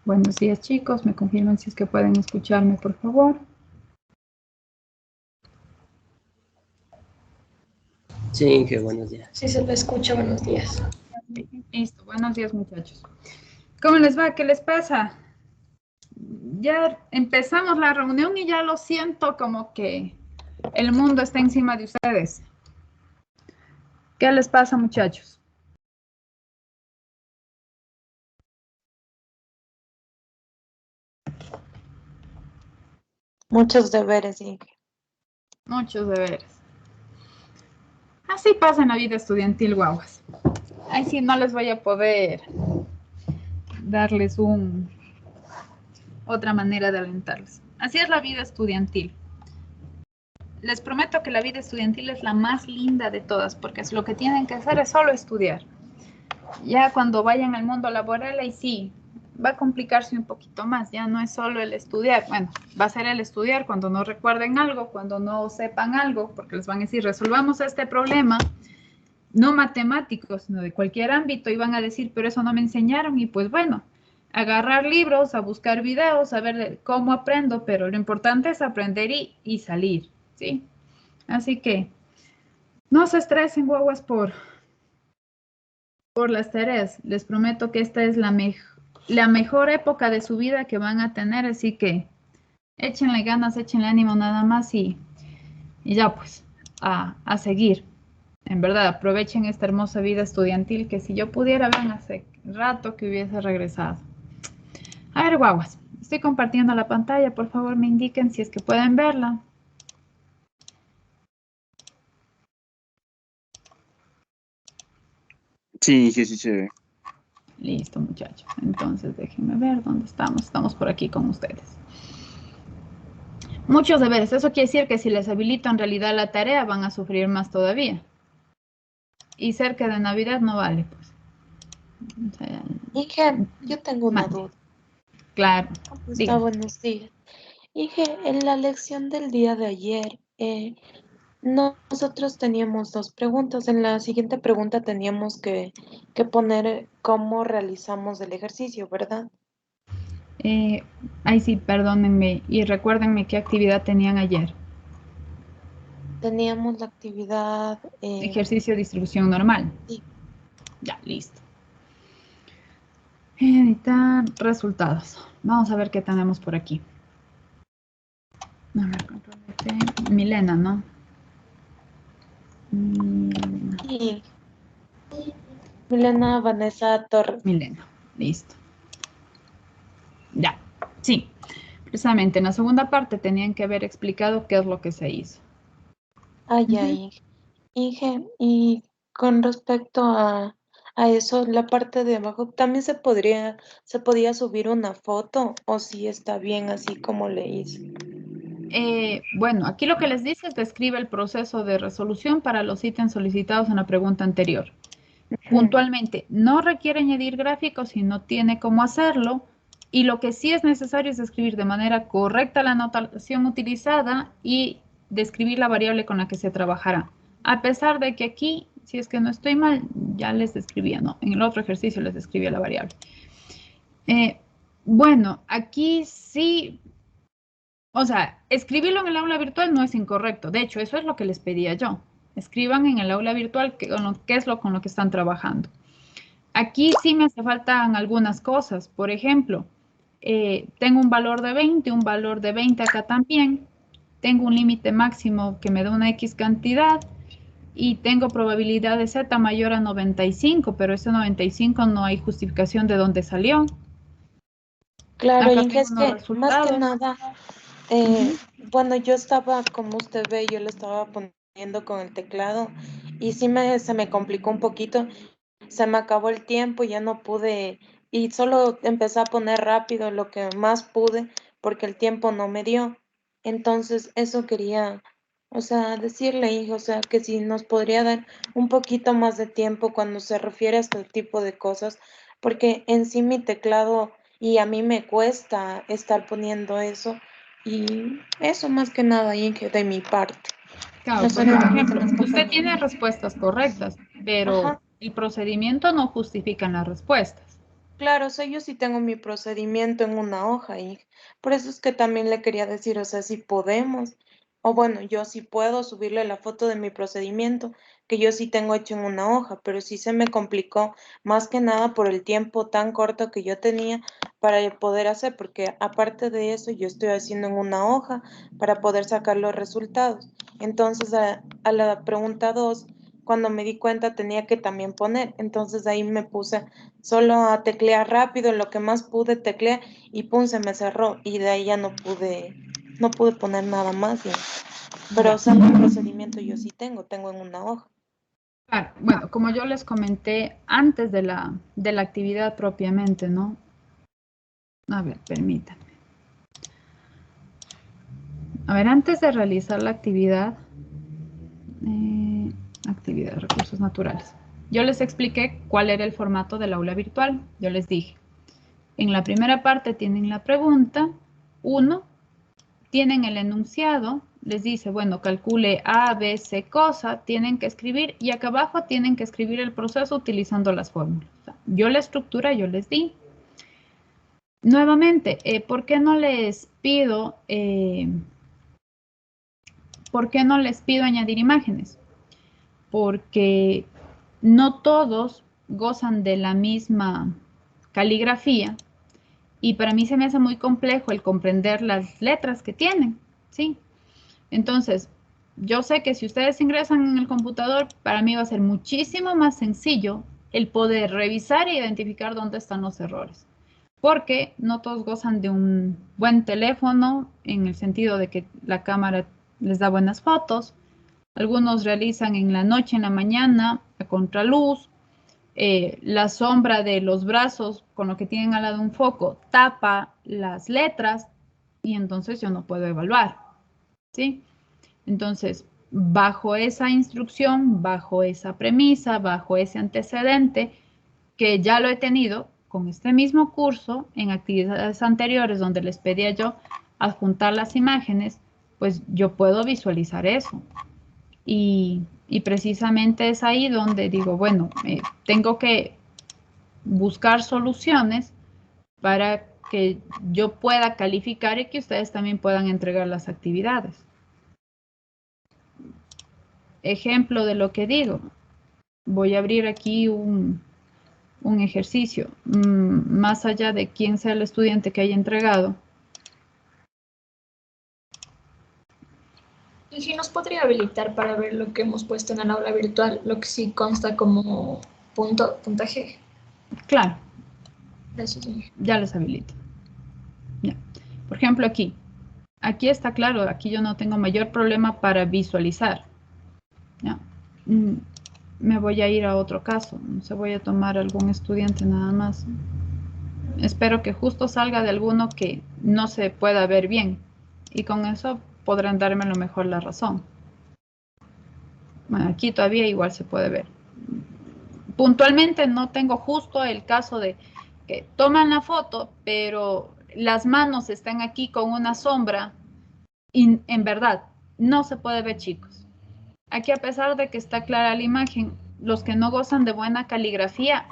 Buenos días, chicos. Me confirman si es que pueden escucharme, por favor. Sí, Inge, buenos días. Sí, se lo escucha, buenos días. Listo, buenos días, muchachos. ¿Cómo les va? ¿Qué les pasa? Ya empezamos la reunión y ya lo siento como que el mundo está encima de ustedes. ¿Qué les pasa, muchachos? Muchos deberes, Inge. Muchos deberes. Así pasa en la vida estudiantil, guaguas. Ahí sí no les voy a poder darles otra manera de alentarles. Así es la vida estudiantil. Les prometo que la vida estudiantil es la más linda de todas, porque es lo que tienen que hacer es solo estudiar. Ya cuando vayan al mundo laboral, ahí sí, va a complicarse un poquito más, ya no es solo el estudiar, bueno, va a ser el estudiar cuando no recuerden algo, cuando no sepan algo, porque les van a decir, resolvamos este problema, no matemáticos, sino de cualquier ámbito, y van a decir, pero eso no me enseñaron, y pues bueno, agarrar libros, a buscar videos, a ver cómo aprendo, pero lo importante es aprender y salir, ¿sí? Así que no se estresen, guaguas, por las tareas. Les prometo que esta es la mejor época de su vida que van a tener, así que échenle ganas, échenle ánimo nada más y ya pues, a seguir. En verdad, aprovechen esta hermosa vida estudiantil que si yo pudiera, vean, hace rato que hubiese regresado. A ver, guaguas, estoy compartiendo la pantalla, por favor me indiquen si es que pueden verla. Sí, sí, sí se ve. Listo, muchachos. Entonces, déjenme ver dónde estamos. Estamos por aquí con ustedes. Muchos deberes. Eso quiere decir que si les habilito en realidad la tarea, van a sufrir más todavía. Y cerca de Navidad no vale, pues. O sea, Inge, yo tengo una mande. duda. Claro. ¿Cómo está? Dígame. Buenos días. Inge, en la lección del día de ayer, nosotros teníamos dos preguntas. En la siguiente pregunta teníamos que poner cómo realizamos el ejercicio, ¿verdad? Ay, sí, perdónenme. Y recuérdenme qué actividad tenían ayer. Teníamos la actividad, Ejercicio de distribución normal. sí. Ya, listo. Editar resultados. Vamos a ver qué tenemos por aquí. A ver, control F. Milena, ¿no? Sí. Milena Vanessa Torres. Milena, listo. Ya, sí. Precisamente en la segunda parte tenían que haber explicado qué es lo que se hizo. Ya, Inge. Inge, y con respecto a eso, la parte de abajo, ¿también se podía subir una foto o si está bien así como le hice? Bueno, aquí lo que les dice es describe el proceso de resolución para los ítems solicitados en la pregunta anterior. Puntualmente, no requiere añadir gráficos y no tiene cómo hacerlo. Y lo que sí es necesario es escribir de manera correcta la notación utilizada y describir la variable con la que se trabajará. A pesar de que aquí, si es que no estoy mal, ya les describía, no, en el otro ejercicio les describía la variable. Bueno, aquí sí, o sea, escribirlo en el aula virtual no es incorrecto. De hecho, eso es lo que les pedía yo. Escriban en el aula virtual qué es lo con lo que están trabajando. Aquí sí me hace faltan algunas cosas. Por ejemplo, tengo un valor de 20, un valor de 20 acá también. Tengo un límite máximo que me da una X cantidad y tengo probabilidad de Z mayor a 95, pero ese 95 no hay justificación de dónde salió. Claro, Acá Inge, tengo es unos que más que resultados. nada, bueno, yo estaba, como usted ve, yo le estaba poniendo con el teclado y sí se me complicó un poquito, se me acabó el tiempo, ya no pude y solo empecé a poner rápido lo que más pude porque el tiempo no me dio. Entonces, eso quería, o sea, decirle, hijo, o sea, que si nos podría dar un poquito más de tiempo cuando se refiere a este tipo de cosas, porque en sí mi teclado y a mí me cuesta estar poniendo eso y eso más que nada, Inge, de mi parte. Claro, No porque sé por cómo ejemplo, están las usted compañeras. tiene respuestas correctas, pero Ajá. el procedimiento no justifica las respuestas. Claro, o sea, yo sí tengo mi procedimiento en una hoja y por eso es que también le quería decir, o sea, si podemos, o bueno, yo sí puedo subirle la foto de mi procedimiento, que yo sí tengo hecho en una hoja, pero sí se me complicó más que nada por el tiempo tan corto que yo tenía para poder hacer, porque aparte de eso yo estoy haciendo en una hoja para poder sacar los resultados. Entonces, a la pregunta 2, cuando me di cuenta tenía que también poner, entonces ahí me puse solo a teclear rápido, lo que más pude teclear y pum, se me cerró y de ahí ya no pude poner nada más. Pero o Ya. sea, el procedimiento yo sí tengo en una hoja. Claro, bueno, como yo les comenté antes de la actividad propiamente, ¿no? A ver, permítanme. A ver, antes de realizar la actividad, actividad, recursos naturales, yo les expliqué cuál era el formato del aula virtual. Yo les dije, en la primera parte tienen la pregunta, 1, tienen el enunciado, les dice, bueno, calcule A, B, C cosa, tienen que escribir y acá abajo tienen que escribir el proceso utilizando las fórmulas. O sea, yo la estructura, yo les di. Nuevamente, ¿por qué no les pido añadir imágenes? Porque no todos gozan de la misma caligrafía y para mí se me hace muy complejo el comprender las letras que tienen, ¿sí? Entonces, yo sé que si ustedes ingresan en el computador, para mí va a ser muchísimo más sencillo el poder revisar e identificar dónde están los errores. Porque no todos gozan de un buen teléfono en el sentido de que la cámara les da buenas fotos. Algunos realizan en la noche, en la mañana, a contraluz. La sombra de los brazos con lo que tienen al lado un foco tapa las letras y entonces yo no puedo evaluar, ¿sí? Entonces, bajo esa instrucción, bajo esa premisa, bajo ese antecedente, que ya lo he tenido con este mismo curso en actividades anteriores donde les pedía yo adjuntar las imágenes, pues yo puedo visualizar eso. Y precisamente es ahí donde digo, bueno, tengo que buscar soluciones para que yo pueda calificar y que ustedes también puedan entregar las actividades. Ejemplo de lo que digo. Voy a abrir aquí un ejercicio, más allá de quién sea el estudiante que haya entregado. Y si nos podría habilitar para ver lo que hemos puesto en el aula virtual, lo que sí consta como puntaje. Claro, Gracias, señor. ya les habilito. Ya. Por ejemplo, aquí está claro, aquí yo no tengo mayor problema para visualizar. ¿Ya? Me voy a ir a otro caso, se voy a tomar algún estudiante nada más. Espero que justo salga de alguno que no se pueda ver bien y con eso podrán darme lo mejor la razón. Bueno, aquí todavía igual se puede ver. Puntualmente no tengo justo el caso de que toman la foto, pero las manos están aquí con una sombra y en verdad no se puede ver, chicos. Aquí, a pesar de que está clara la imagen, los que no gozan de buena caligrafía,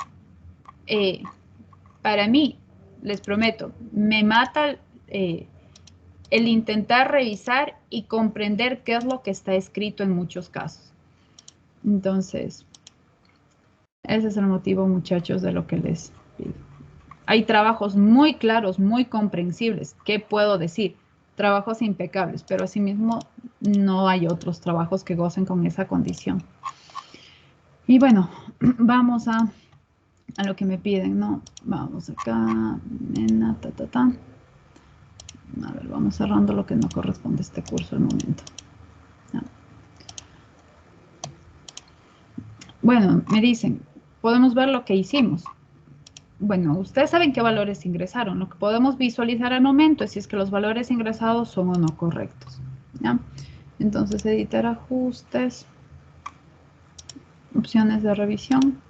para mí, les prometo, me mata el intentar revisar y comprender qué es lo que está escrito en muchos casos. Entonces, ese es el motivo, muchachos, de lo que les pido. Hay trabajos muy claros, muy comprensibles. ¿Qué puedo decir? Trabajos impecables, pero asimismo no hay otros trabajos que gocen con esa condición. Y bueno, vamos a lo que me piden, ¿no? Vamos acá, nena, ta, ta, ta. A ver, vamos cerrando lo que no corresponde a este curso al momento. Bueno, me dicen, podemos ver lo que hicimos. Bueno, ustedes saben qué valores ingresaron. Lo que podemos visualizar al momento es si es que los valores ingresados son o no correctos. ¿Ya? Entonces, editar ajustes, opciones de revisión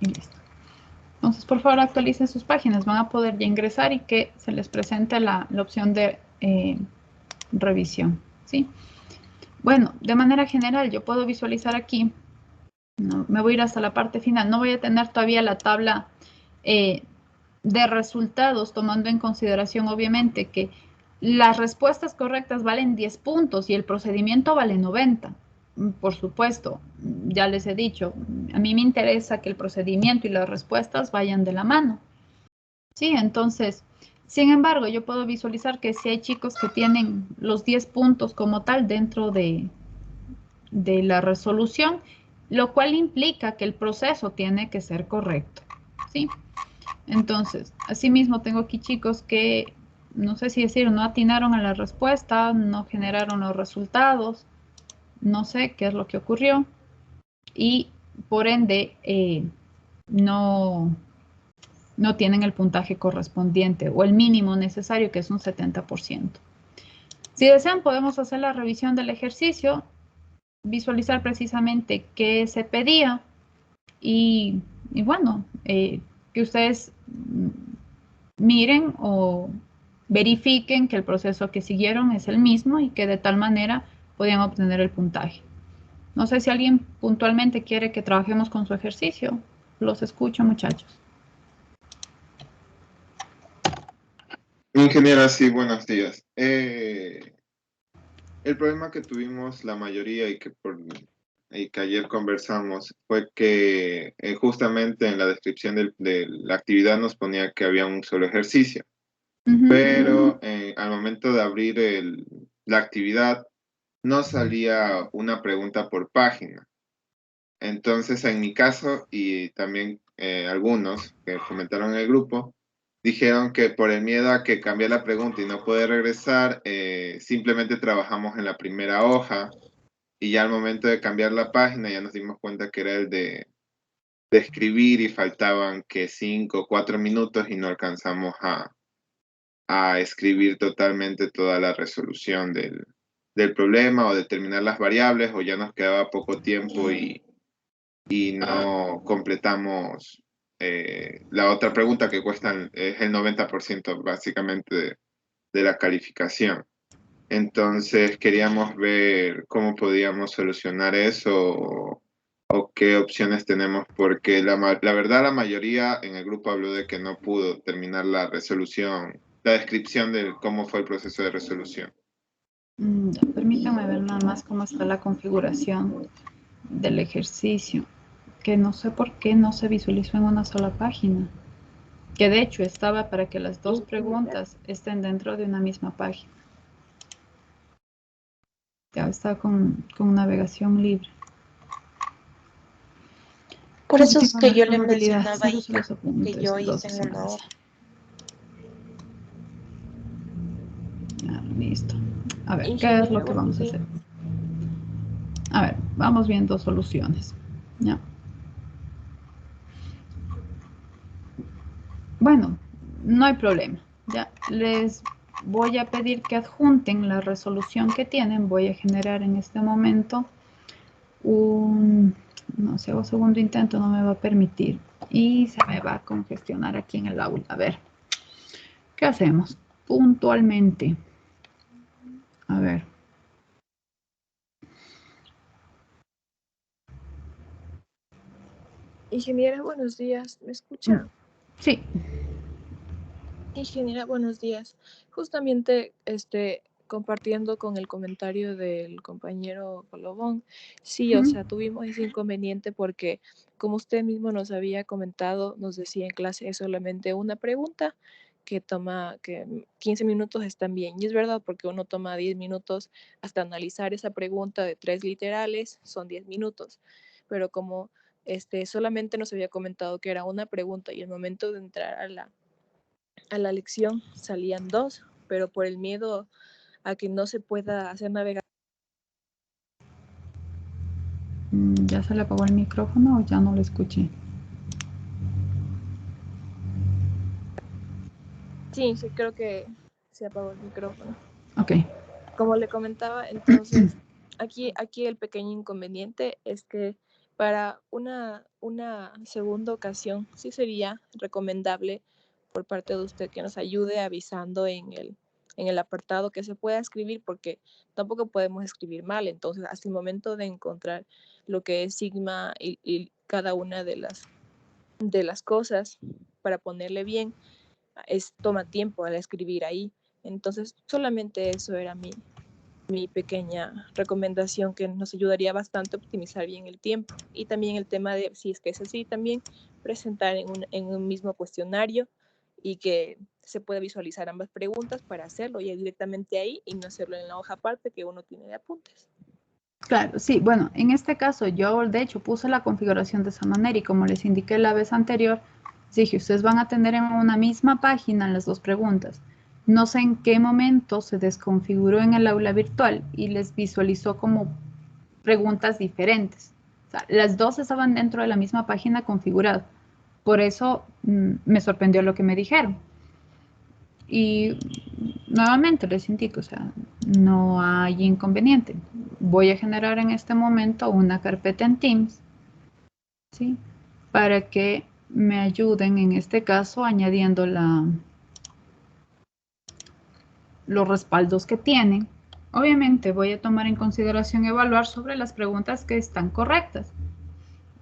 y listo. Entonces, por favor, actualicen sus páginas. Van a poder ya ingresar y que se les presente la opción de revisión. ¿Sí? Bueno, de manera general, yo puedo visualizar aquí No, me voy a ir hasta la parte final. No voy a tener todavía la tabla de resultados, tomando en consideración, obviamente, que las respuestas correctas valen 10 puntos y el procedimiento vale 90. Por supuesto, ya les he dicho, a mí me interesa que el procedimiento y las respuestas vayan de la mano. Sí, entonces, sin embargo, yo puedo visualizar que si hay chicos que tienen los 10 puntos como tal dentro de la resolución, lo cual implica que el proceso tiene que ser correcto. ¿Sí? Entonces, asimismo tengo aquí chicos que, no sé si decir, no atinaron a la respuesta, no generaron los resultados, no sé qué es lo que ocurrió y por ende no tienen el puntaje correspondiente o el mínimo necesario, que es un 70%. Si desean, podemos hacer la revisión del ejercicio, visualizar precisamente qué se pedía y bueno, que ustedes miren o verifiquen que el proceso que siguieron es el mismo y que de tal manera podían obtener el puntaje. No sé si alguien puntualmente quiere que trabajemos con su ejercicio. Los escucho, muchachos. Ingeniera, sí, buenos días. El problema que tuvimos la mayoría y que ayer conversamos fue que justamente en la descripción de la actividad nos ponía que había un solo ejercicio, pero al momento de abrir la actividad no salía una pregunta por página. Entonces, en mi caso y también algunos que comentaron en el grupo, dijeron que por el miedo a que cambie la pregunta y no poder regresar, simplemente trabajamos en la primera hoja y ya al momento de cambiar la página ya nos dimos cuenta que era el de escribir y faltaban que 5 o 4 minutos y no alcanzamos a escribir totalmente toda la resolución del problema o determinar las variables o ya nos quedaba poco tiempo y no completamos la otra pregunta que es el 90% básicamente de la calificación. Entonces queríamos ver cómo podíamos solucionar eso o qué opciones tenemos, porque la verdad la mayoría en el grupo habló de que no pudo terminar la resolución, la descripción de cómo fue el proceso de resolución. Permítanme ver nada más cómo está la configuración del ejercicio, que no sé por qué no se visualizó en una sola página, que de hecho estaba para que las dos preguntas estén dentro de una misma página. Ya está con navegación libre. Por eso es que yo le Probabilidad, mencionaba ahí cero se los apuntes, que yo hice en 12 una hora. Listo. A ver, ¿qué es Ingeniera, lo que vamos a hacer? A ver, vamos viendo soluciones. ¿Ya? Bueno, no hay problema. Ya les voy a pedir que adjunten la resolución que tienen. Voy a generar en este momento no sé, un segundo intento no me va a permitir. Y se me va a congestionar aquí en el aula. A ver, ¿qué hacemos? Puntualmente. A ver. Ingeniera, buenos días. ¿Me escucha? Sí. Ingeniera, buenos días. Justamente compartiendo con el comentario del compañero Colobón, sí, o sea, tuvimos ese inconveniente porque, como usted mismo nos había comentado, nos decía en clase es solamente una pregunta que 15 minutos están bien. Y es verdad, porque uno toma 10 minutos hasta analizar esa pregunta de 3 literales, son 10 minutos. Pero como solamente nos había comentado que era una pregunta y el momento de entrar a la lección salían 2, pero por el miedo a que no se pueda hacer navegación. ¿Ya se le apagó el micrófono o ya no lo escuché? Sí, sí, creo que se apagó el micrófono. Ok. Como le comentaba, entonces, aquí el pequeño inconveniente es que para una segunda ocasión sí sería recomendable por parte de usted que nos ayude avisando en en el apartado que se pueda escribir, porque tampoco podemos escribir mal. Entonces, hasta el momento de encontrar lo que es sigma y cada una de las cosas para ponerle bien, toma tiempo al escribir ahí. Entonces, solamente eso era mi pequeña recomendación, que nos ayudaría bastante a optimizar bien el tiempo. Y también el tema de, si es que es así, también presentar en un mismo cuestionario y que se pueda visualizar ambas preguntas para hacerlo ya directamente ahí y no hacerlo en la hoja aparte que uno tiene de apuntes. Claro, sí, bueno, en este caso yo de hecho puse la configuración de esa manera y como les indiqué la vez anterior, dije, ustedes van a tener en una misma página las dos preguntas. No sé en qué momento se desconfiguró en el aula virtual y les visualizó como preguntas diferentes. O sea, las dos estaban dentro de la misma página configurada. Por eso me sorprendió lo que me dijeron. Y nuevamente les indico, o sea, no hay inconveniente. Voy a generar en este momento una carpeta en Teams, ¿sí? Para que me ayuden en este caso añadiendo los respaldos que tienen. Obviamente voy a tomar en consideración evaluar sobre las preguntas que están correctas.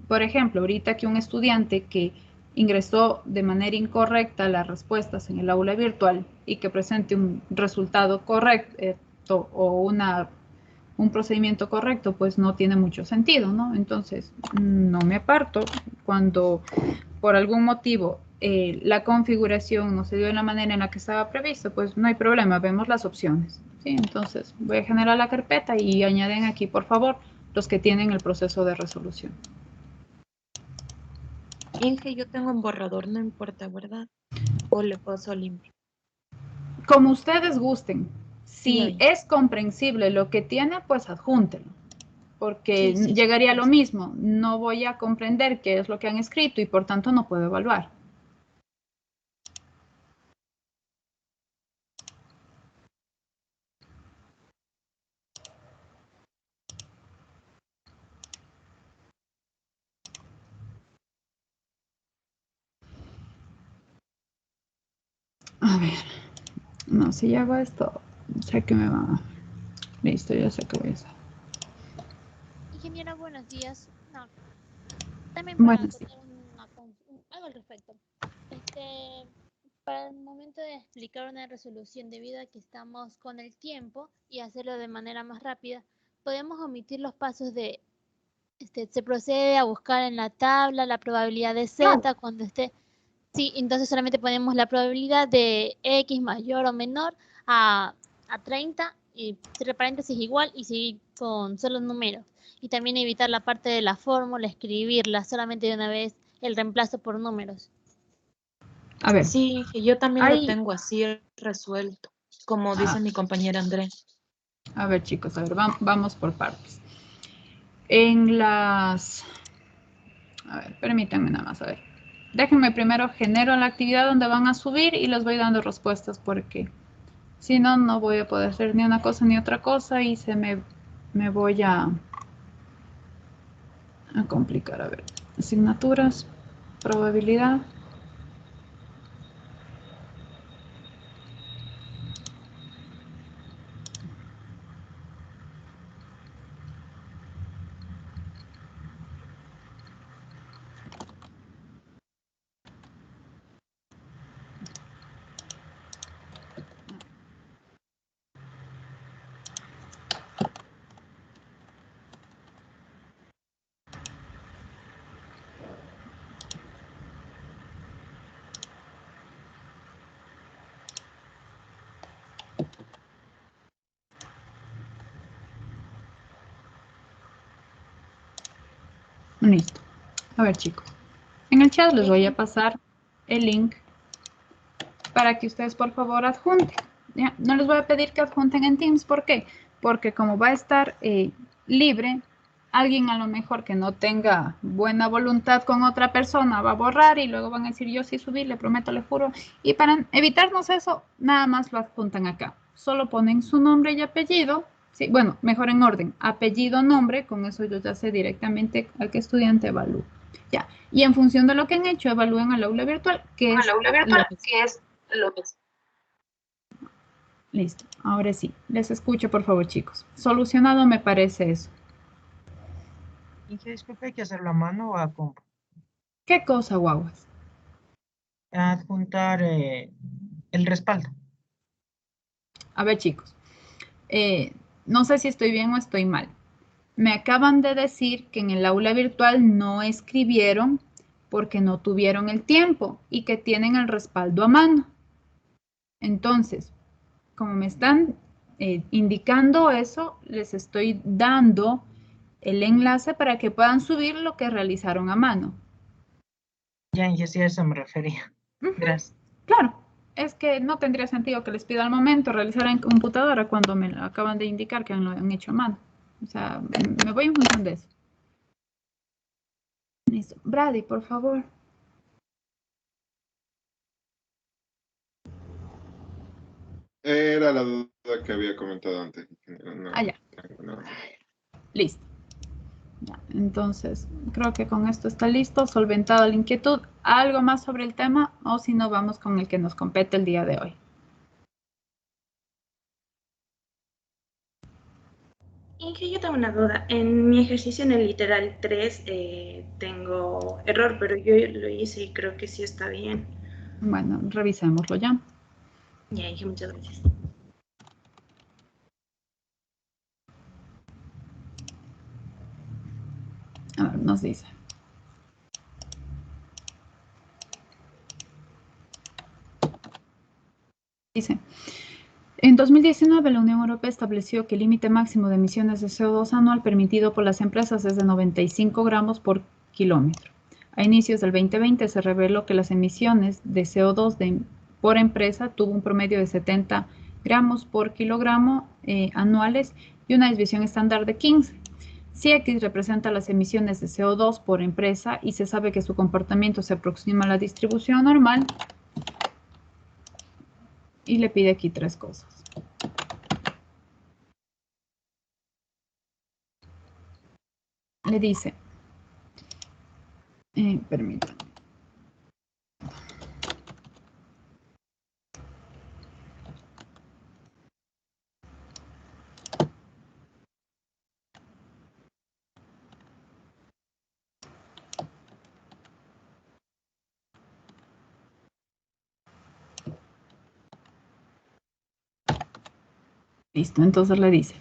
Por ejemplo, ahorita que un estudiante que ingresó de manera incorrecta las respuestas en el aula virtual y que presente un resultado correcto o un procedimiento correcto, pues no tiene mucho sentido, ¿no? Entonces, no me aparto. Cuando por algún motivo la configuración no se dio de la manera en la que estaba previsto, pues no hay problema, vemos las opciones, ¿sí? Entonces, voy a generar la carpeta y añaden aquí, por favor, los que tienen el proceso de resolución. Inge, yo tengo un borrador, no importa, ¿verdad? O le paso limpio. Como ustedes gusten. Si Ya. es comprensible lo que tiene, pues adjúntenlo. Porque Sí, llegaría a lo sí. mismo. No voy a comprender qué es lo que han escrito y por tanto no puedo evaluar. A ver. No, si hago esto, sé que me va. Listo, ya sé qué voy a hacer. Ingeniera, buenos días. No, también para Bueno, sí. acotar algo al respecto. Para el momento de explicar una resolución, debido a que estamos con el tiempo y hacerlo de manera más rápida, podemos omitir los pasos de, se procede a buscar en la tabla la probabilidad de Z cuando esté. Sí, entonces solamente ponemos la probabilidad de X mayor o menor a 30 y entre paréntesis igual y seguir con solo números. Y también evitar la parte de la fórmula, escribirla solamente de una vez el reemplazo por números. A ver. Sí, Inge, yo también lo tengo así resuelto, como dice mi compañera Andrés. A ver, chicos, a ver, vamos por partes. En las... A ver, permítanme nada más, a ver. Déjenme primero genero la actividad donde van a subir y les voy dando respuestas porque si no, no voy a poder hacer ni una cosa ni otra cosa y me voy a complicar. A ver, asignaturas, probabilidad. Listo. A ver, chicos. En el chat les voy a pasar el link para que ustedes por favor adjunten. ¿Ya? No les voy a pedir que adjunten en Teams. ¿Por qué? Porque como va a estar libre, alguien a lo mejor que no tenga buena voluntad con otra persona va a borrar y luego van a decir yo sí subí, le prometo, le juro. Y para evitarnos eso, nada más lo adjuntan acá. Solo ponen su nombre y apellido. Sí, bueno, mejor en orden. Apellido, nombre, con eso yo ya sé directamente a qué estudiante evalúo. Ya. Y en función de lo que han hecho, evalúen al aula virtual, que es lo que... Listo, ahora sí. Les escucho, por favor, chicos. Solucionado me parece eso. Inge, disculpe, ¿hay que hacerlo a mano o a compu? ¿Qué cosa, guaguas? Adjuntar el respaldo. A ver, chicos. No sé si estoy bien o estoy mal. Me acaban de decir que en el aula virtual no escribieron porque no tuvieron el tiempo y que tienen el respaldo a mano. Entonces, como me están indicando eso, les estoy dando el enlace para que puedan subir lo que realizaron a mano. Ya, Inge, sí, a eso me refería. Ujú, Gracias. claro, es que no tendría sentido que les pida al momento realizar en computadora cuando me acaban de indicar que lo han hecho a mano. O sea, me voy en función de eso. Listo. Brady, por favor. Era la duda que había comentado antes. No, Allá. no. Listo. Ya, entonces, creo que con esto está listo, solventada la inquietud. ¿Algo más sobre el tema? O si no, vamos con el que nos compete el día de hoy. Inge, yo tengo una duda. En mi ejercicio en el literal 3 tengo error, pero yo lo hice y creo que sí está bien. Bueno, revisémoslo ya. Ya, Inge, muchas gracias. A ver, nos dice. Dice, en 2019 la Unión Europea estableció que el límite máximo de emisiones de CO2 anual permitido por las empresas es de 95 gramos por kilómetro. A inicios del 2020 se reveló que las emisiones de CO2 por empresa tuvo un promedio de 70 gramos por kilogramo anuales y una desviación estándar de 15. Si X representa las emisiones de CO2 por empresa y se sabe que su comportamiento se aproxima a la distribución normal, y le pide aquí tres cosas. Le dice, permítanme. Listo, entonces le dice,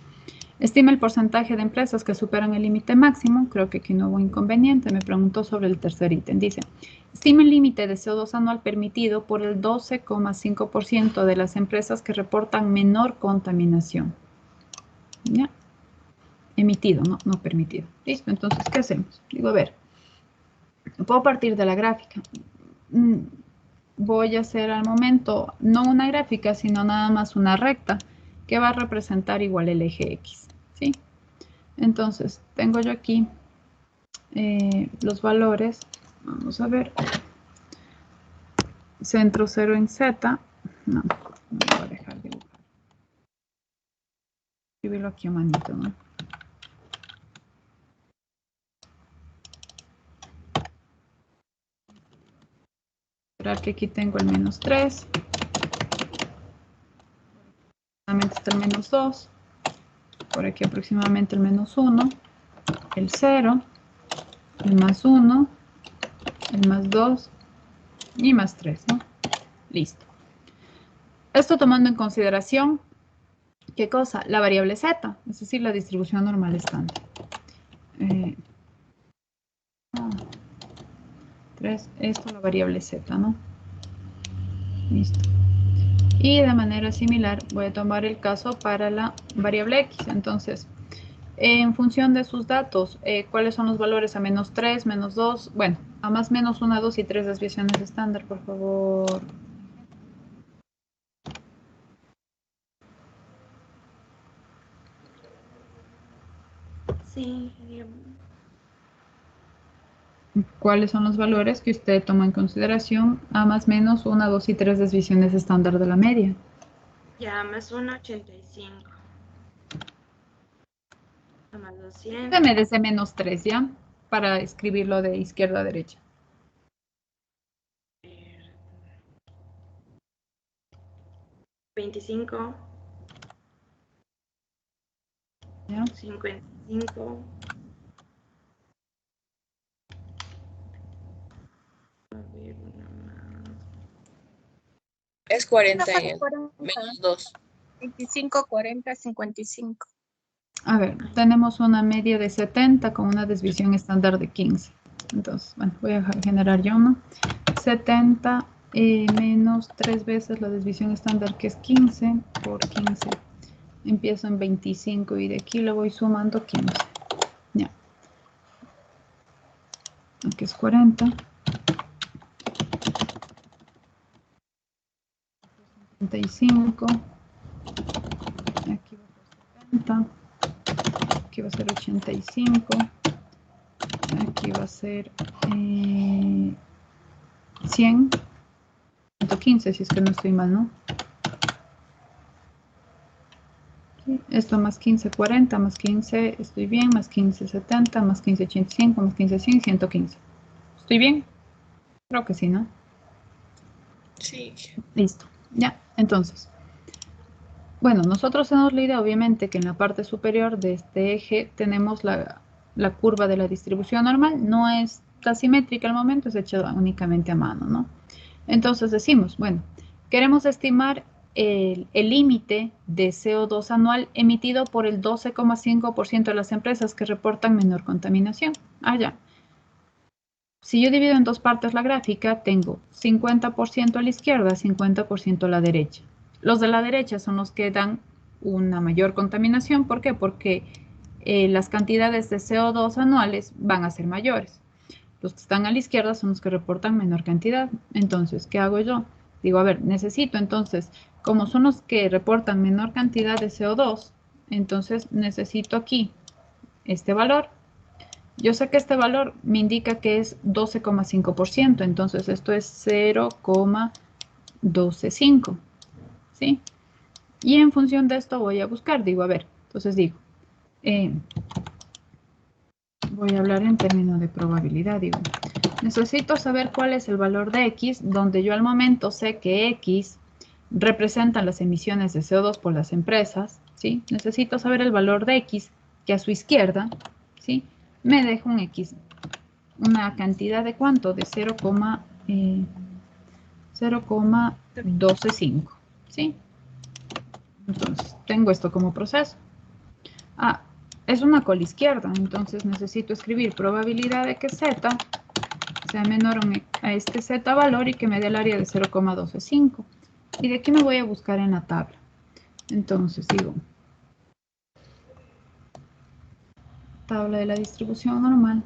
estima el porcentaje de empresas que superan el límite máximo. Creo que aquí no hubo inconveniente. Me preguntó sobre el tercer ítem. Dice, estima el límite de CO2 anual permitido por el 12,5% de las empresas que reportan menor contaminación. ¿Ya? Emitido, no permitido. Listo, entonces, ¿qué hacemos? Digo, a ver, puedo partir de la gráfica. Voy a hacer al momento no una gráfica, sino nada más una recta que va a representar igual el eje X, ¿sí? Entonces, tengo yo aquí los valores. Vamos a ver. Centro 0 en Z. No voy a dejar dibujar. Escribirlo aquí a manito, ¿no? Esperar que aquí tengo el menos 3. Está el menos 2. Por aquí aproximadamente el menos 1. El 0. El más 1. El más 2. Y más 3, ¿no? Listo. Esto tomando en consideración, ¿qué cosa? La variable z, es decir, la distribución normal estándar. 3, esto la variable z, ¿no? Listo. Y de manera similar voy a tomar el caso para la variable x. Entonces, en función de sus datos, ¿cuáles son los valores a menos 3, menos 2? Bueno, a más menos 1, 2 y 3 desviaciones estándar, por favor. Sí, dígame. ¿Cuáles son los valores que usted toma en consideración a más menos 1, 2 y 3 desviaciones estándar de la media? Ya, más 1,85. Más 200. Deme desde menos 3, ¿ya? Para escribirlo de izquierda a derecha. 25. Ya. 55. A ver, una más. Es 40 Una en el 40, menos 2. 25, 40, 55. A ver, tenemos una media de 70 con una desviación estándar de 15. Entonces, bueno, voy a generar yo uno. 70 menos 3 veces la desviación estándar, que es 15 por 15. Empiezo en 25 y de aquí le voy sumando 15. Ya. Aquí es 40. 75. Aquí va a ser 70. Aquí va a ser 85. Aquí va a ser 100. 115, si es que no estoy mal, ¿no? Esto más 15, 40, más 15, estoy bien, más 15, 70, más 15, 85, más 15, 100, 115. ¿Estoy bien? Creo que sí, ¿no? Sí. Listo, ya, entonces. Bueno, nosotros tenemos la idea, obviamente, que en la parte superior de este eje tenemos la curva de la distribución normal. No es simétrica al momento, es hecha únicamente a mano, ¿no? Entonces decimos, bueno, queremos estimar el límite de CO2 anual emitido por el 12,5% de las empresas que reportan menor contaminación. Ya. Si yo divido en dos partes la gráfica, tengo 50% a la izquierda, 50% a la derecha. Los de la derecha son los que dan una mayor contaminación. ¿Por qué? Porque las cantidades de CO2 anuales van a ser mayores. Los que están a la izquierda son los que reportan menor cantidad. Entonces, ¿qué hago yo? Digo, a ver, necesito entonces, como son los que reportan menor cantidad de CO2, entonces necesito aquí este valor. Yo sé que este valor me indica que es 12,5%, entonces esto es 0,125, ¿sí? Y en función de esto voy a buscar, digo, a ver, entonces digo, voy a hablar en términos de probabilidad, digo, necesito saber cuál es el valor de X, donde yo al momento sé que X representa las emisiones de CO2 por las empresas, ¿sí? Necesito saber el valor de X, que a su izquierda, ¿sí? Me deja un X, una cantidad de ¿cuánto? De 0,125, ¿sí? Entonces, tengo esto como proceso. Es una colizquierda, entonces necesito escribir probabilidad de que Z sea menor a este Z valor y que me dé el área de 0,125. Y de aquí me voy a buscar en la tabla. Entonces digo, tabla de la distribución normal.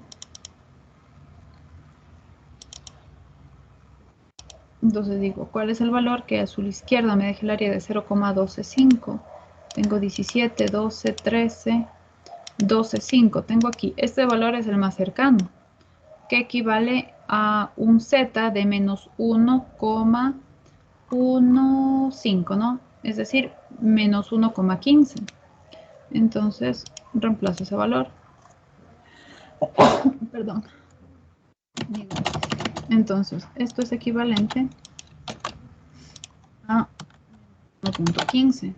Entonces digo, ¿cuál es el valor que a su izquierda me deje el área de 0,125? Tengo 17, 12, 13, 12, 5. Tengo aquí, este valor es el más cercano, que equivale a un Z de menos 1,15, ¿no? Es decir, menos 1,15. Entonces, reemplazo ese valor. Perdón. Entonces, esto es equivalente a 1,15.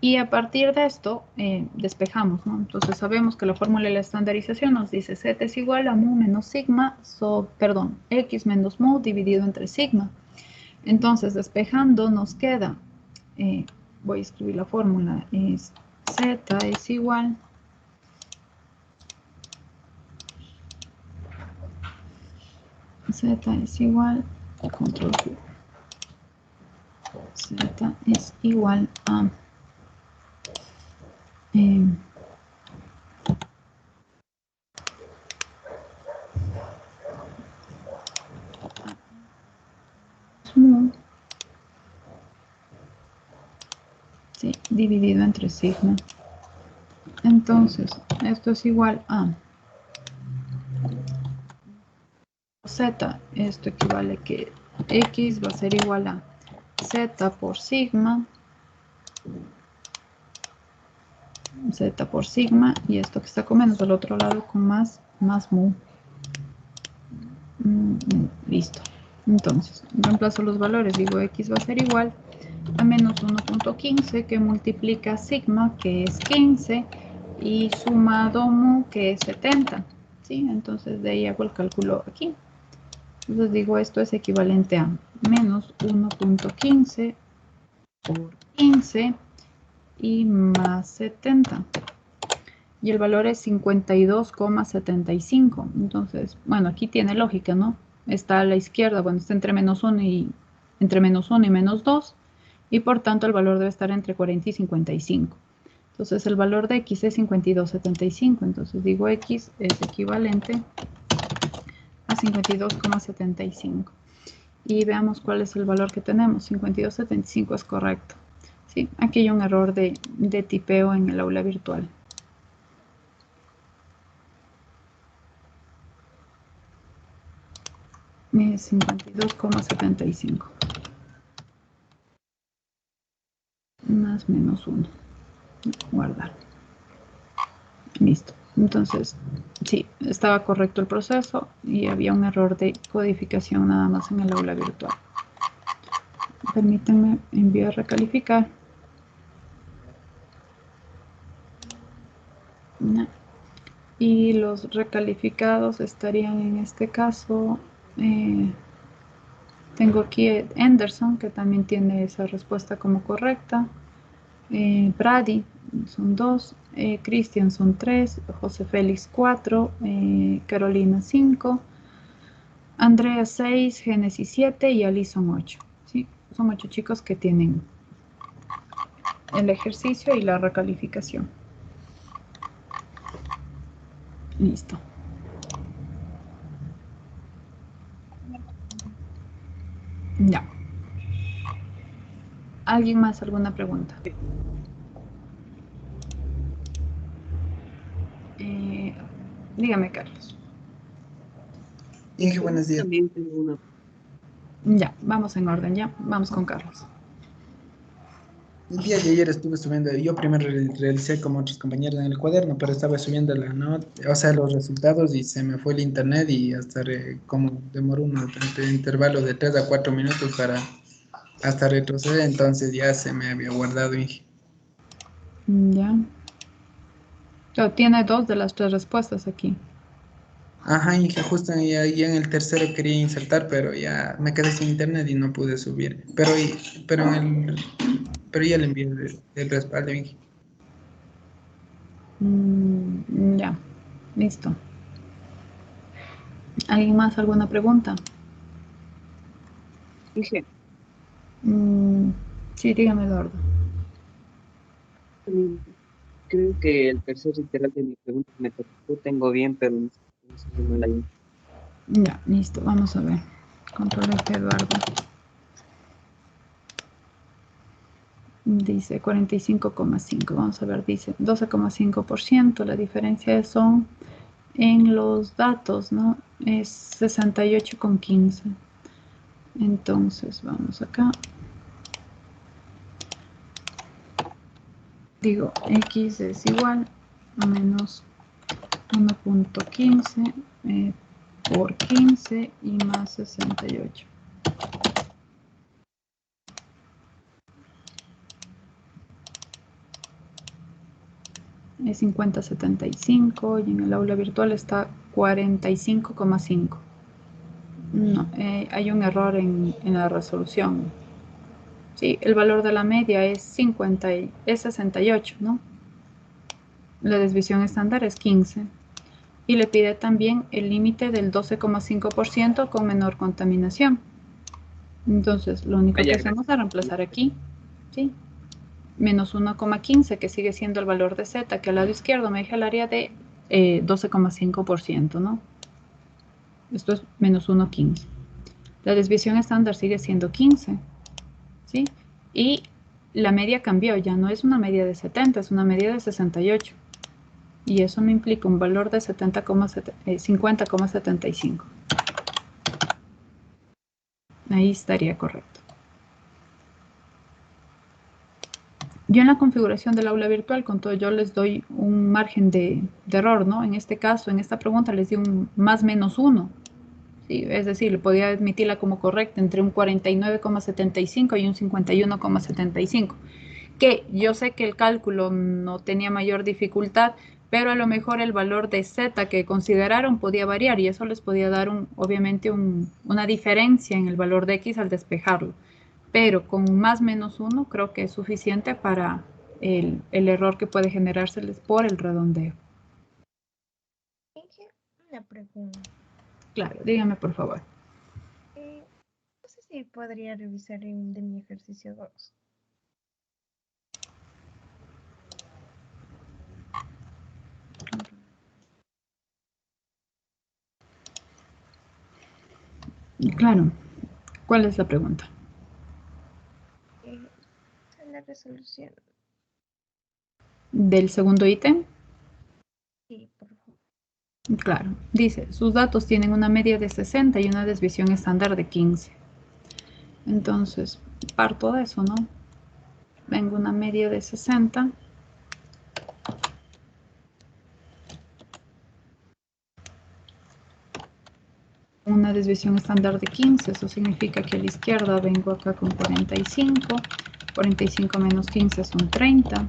Y a partir de esto, despejamos, ¿no? Entonces sabemos que la fórmula de la estandarización nos dice Z es igual a mu menos sigma, X menos mu dividido entre sigma. Entonces, despejando nos queda, voy a escribir la fórmula, es Z es igual control Q. Z es igual a mu, sí, dividido entre sigma. Entonces, esto es igual a Z, esto equivale que X va a ser igual a Z por sigma, y esto que está con menos del otro lado con más mu. Listo. Entonces, reemplazo los valores, digo X va a ser igual a menos 1,15 que multiplica sigma, que es 15, y sumado mu, que es 70. ¿Sí? Entonces de ahí hago el cálculo aquí. Entonces digo, esto es equivalente a menos 1.15 por 15 y más 70. Y el valor es 52,75. Entonces, bueno, aquí tiene lógica, ¿no? Está a la izquierda, bueno, está entre menos 1 y menos 2. Y por tanto el valor debe estar entre 40 y 55. Entonces el valor de x es 52,75. Entonces digo, x es equivalente a 52,75. Y veamos cuál es el valor que tenemos. 52,75 es correcto. ¿Sí? Aquí hay un error de tipeo en el aula virtual. Es 52,75. Más menos 1. Guardar. Listo. Entonces, sí, estaba correcto el proceso y había un error de codificación nada más en el aula virtual. Permítanme enviar a recalificar. No. Y los recalificados estarían en este caso, tengo aquí Anderson, que también tiene esa respuesta como correcta. Brady son 2, Cristian son 3, José Félix 4, Carolina 5, Andrea 6, Génesis 7 y Alison 8. ¿Sí? Son 8 chicos que tienen el ejercicio y la recalificación. Listo. Ya. ¿Alguien más? ¿Alguna pregunta? Dígame, Carlos. Inge, buenos días. También tengo una. Ya, vamos en orden, ya. Vamos con Carlos. El día de ayer estuve subiendo, yo primero realicé como otros compañeros en el cuaderno, pero estaba subiendo la nota, o sea, los resultados y se me fue el internet y hasta como demoró un intervalo de 3 a 4 minutos para hasta retroceder, entonces ya se me había guardado, Inge. Ya. Pero tiene 2 de las 3 respuestas aquí. Ajá, Inge, justo ya en el tercero quería insertar, pero ya me quedé sin internet y no pude subir. Pero ya le envié el respaldo, Inge. Ya, listo. ¿Alguien más? ¿Alguna pregunta? Dije, Sí, dígame, Eduardo. creo que el tercer literal de mi pregunta me tocó, tengo bien, pero no sé cómo se llama la. Ya, listo. Vamos a ver. Control F, Eduardo. Dice 45,5. Vamos a ver, dice 12,5%. La diferencia son en los datos, ¿no? Es 68,15. Entonces, vamos acá. Digo, X es igual a menos 1.15 por 15 y más 68. Es 50,75 y en el aula virtual está 45,5. No, hay un error en la resolución. Sí, el valor de la media es 68, ¿no? La desviación estándar es 15. Y le pide también el límite del 12,5% con menor contaminación. Entonces, lo único que hacemos es reemplazar aquí, ¿sí? Menos 1,15, que sigue siendo el valor de Z, que al lado izquierdo me deja el área de 12,5%, ¿no? Esto es menos 1,15. La desviación estándar sigue siendo 15, ¿sí? Y la media cambió, ya no es una media de 70, es una media de 68. Y eso me implica un valor de 50,75. Ahí estaría correcto. Yo en la configuración del aula virtual, con todo, yo les doy un margen de error, ¿no? En este caso, en esta pregunta, les di un más menos 1. ¿Sí? Es decir, le podía admitirla como correcta entre un 49,75 y un 51,75. que yo sé que el cálculo no tenía mayor dificultad, pero a lo mejor el valor de z que consideraron podía variar y eso les podía dar obviamente una diferencia en el valor de x al despejarlo. Pero con más menos 1 creo que es suficiente para el error que puede generárseles por el redondeo. Una pregunta. Claro, dígame por favor. No sé si podría revisar de mi ejercicio 2. Claro. ¿Cuál es la pregunta? La resolución. ¿Del segundo ítem? Sí, por favor. Claro. Dice, sus datos tienen una media de 60 y una desviación estándar de 15. Entonces, parto de eso, ¿no? Vengo una media de 60. Una desviación estándar de 15, eso significa que a la izquierda vengo acá con 45. 45 menos 15 son 30.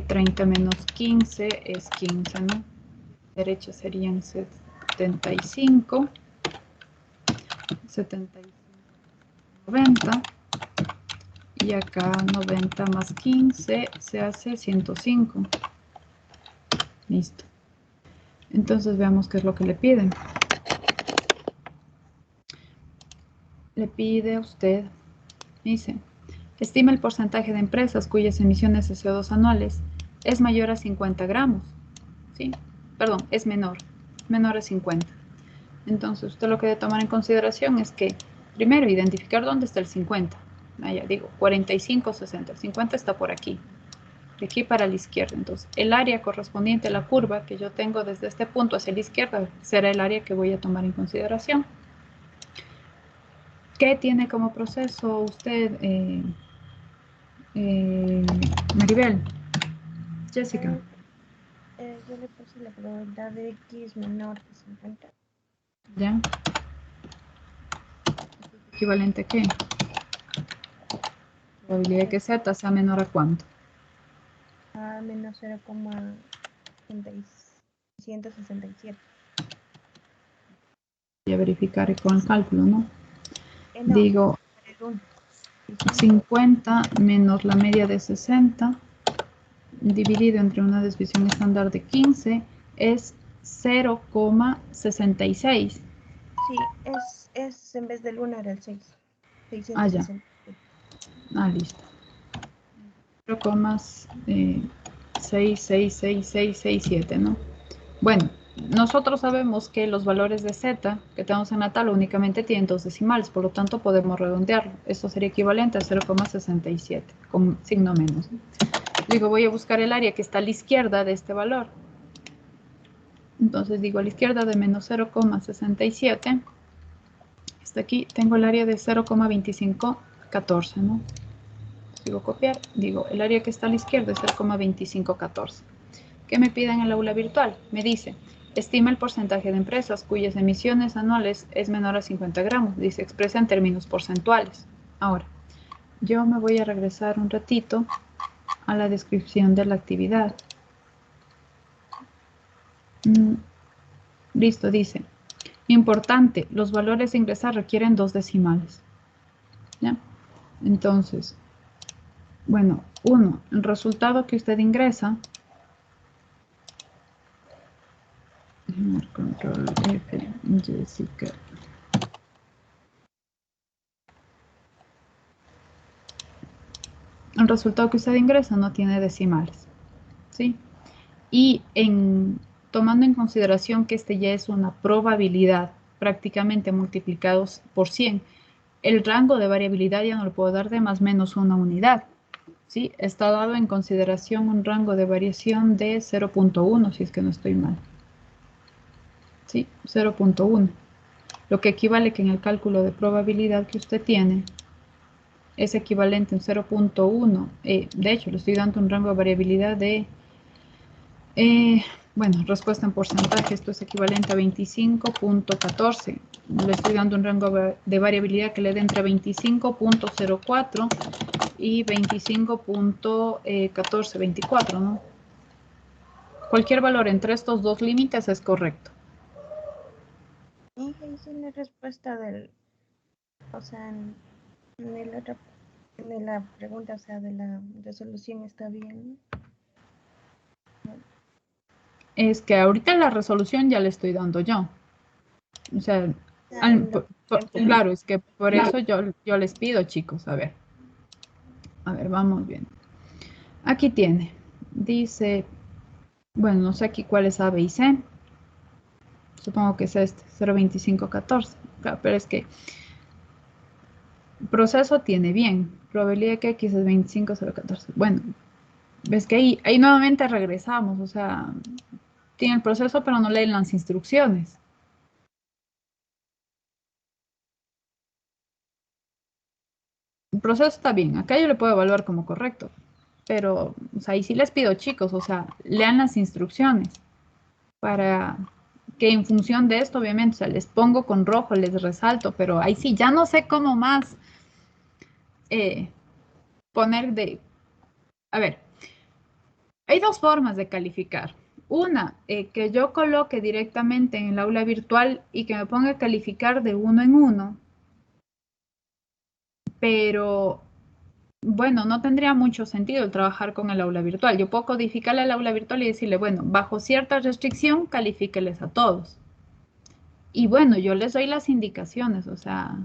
30 menos 15 es 15, ¿no? Derecha serían 75. 75, 90. Y acá 90 más 15 se hace 105. Listo. Entonces veamos qué es lo que le piden. Le pide a usted, dice, estima el porcentaje de empresas cuyas emisiones de CO2 anuales es mayor a 50 gramos. ¿Sí? Perdón, es menor a 50. Entonces usted lo que debe tomar en consideración es que, primero, identificar dónde está el 50. Ya digo, 45, 60. El 50 está por aquí. De aquí para la izquierda. Entonces, el área correspondiente a la curva que yo tengo desde este punto hacia la izquierda será el área que voy a tomar en consideración. ¿Qué tiene como proceso usted, Maribel? Jessica. Yo le puse la probabilidad de x menor que 50. ¿Ya? ¿Equivalente a qué? Probabilidad que z sea menor a cuánto. A menos 0,167. Voy a verificar con el cálculo, ¿no? No, digo, 50 menos la media de 60 dividido entre una desviación estándar de 15 es 0,66. Sí, es en vez del 1 era el 6. Ah, ya. Ah, listo. 0,666667, ¿no? Bueno, nosotros sabemos que los valores de z que tenemos en la tabla únicamente tienen 2 decimales, por lo tanto podemos redondearlo. Esto sería equivalente a 0,67 con signo menos. Digo, voy a buscar el área que está a la izquierda de este valor. Entonces digo, a la izquierda de menos 0,67, hasta aquí tengo el área de 0,2514, ¿no? Digo copiar, digo, el área que está a la izquierda es 0,2514. ¿Qué me piden en el aula virtual? Me dice, estima el porcentaje de empresas cuyas emisiones anuales es menor a 50 gramos. Dice, expresa en términos porcentuales. Ahora, yo me voy a regresar un ratito a la descripción de la actividad. Listo, dice, importante, los valores de ingresar requieren 2 decimales. ¿Ya? Entonces, bueno, 1, el resultado que usted ingresa, control F, Jessica. El resultado que usted ingresa no tiene decimales, ¿sí? Y tomando en consideración que este ya es una probabilidad prácticamente multiplicados por 100, el rango de variabilidad ya no lo puedo dar de más menos una unidad, ¿sí? Está dado en consideración un rango de variación de 0.1, si es que no estoy mal. ¿Sí? 0.1. Lo que equivale que en el cálculo de probabilidad que usted tiene es equivalente a un 0.1. De hecho, le estoy dando un rango de variabilidad de Bueno, respuesta en porcentaje, esto es equivalente a 25.14. Le estoy dando un rango de variabilidad que le dé entre 25.04 y 25.1424, ¿no? Cualquier valor entre estos dos límites es correcto. Inge, hice una respuesta del, o sea, de la pregunta, o sea, de la resolución está bien. Es que ahorita la resolución ya le estoy dando yo. O sea, claro, es que por eso yo les pido, chicos, a ver, vamos bien. Aquí tiene, dice, bueno, no sé aquí cuál es A, B y C. Supongo que es este, 0.2514. Claro, pero es que proceso tiene bien. Probabilidad de que X es 25.014. Bueno, ves que ahí nuevamente regresamos. O sea, tiene el proceso, pero no leen las instrucciones. El proceso está bien. Acá yo le puedo evaluar como correcto. Pero, o sea, ahí sí les pido, chicos, o sea, lean las instrucciones. Para que en función de esto, obviamente, o sea, les pongo con rojo, les resalto, pero ahí sí, ya no sé cómo más poner de... A ver, hay dos formas de calificar. Una, que yo coloque directamente en el aula virtual y que me ponga a calificar de 1 en 1, pero bueno, no tendría mucho sentido el trabajar con el aula virtual. Yo puedo codificarle al aula virtual y decirle, bueno, bajo cierta restricción, califíqueles a todos. Y bueno, yo les doy las indicaciones, o sea,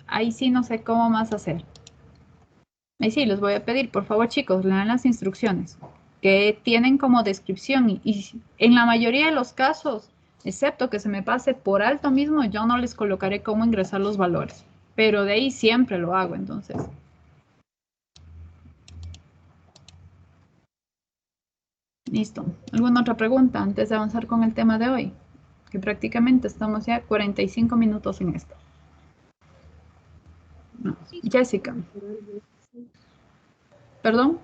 ahí sí no sé cómo más hacer. Ahí sí, les voy a pedir, por favor, chicos, lean las instrucciones que tienen como descripción y en la mayoría de los casos, excepto que se me pase por alto mismo, yo no les colocaré cómo ingresar los valores, pero de ahí siempre lo hago, entonces. Listo. ¿Alguna otra pregunta antes de avanzar con el tema de hoy? Que prácticamente estamos ya 45 minutos en esto. No. Jessica. ¿Perdón?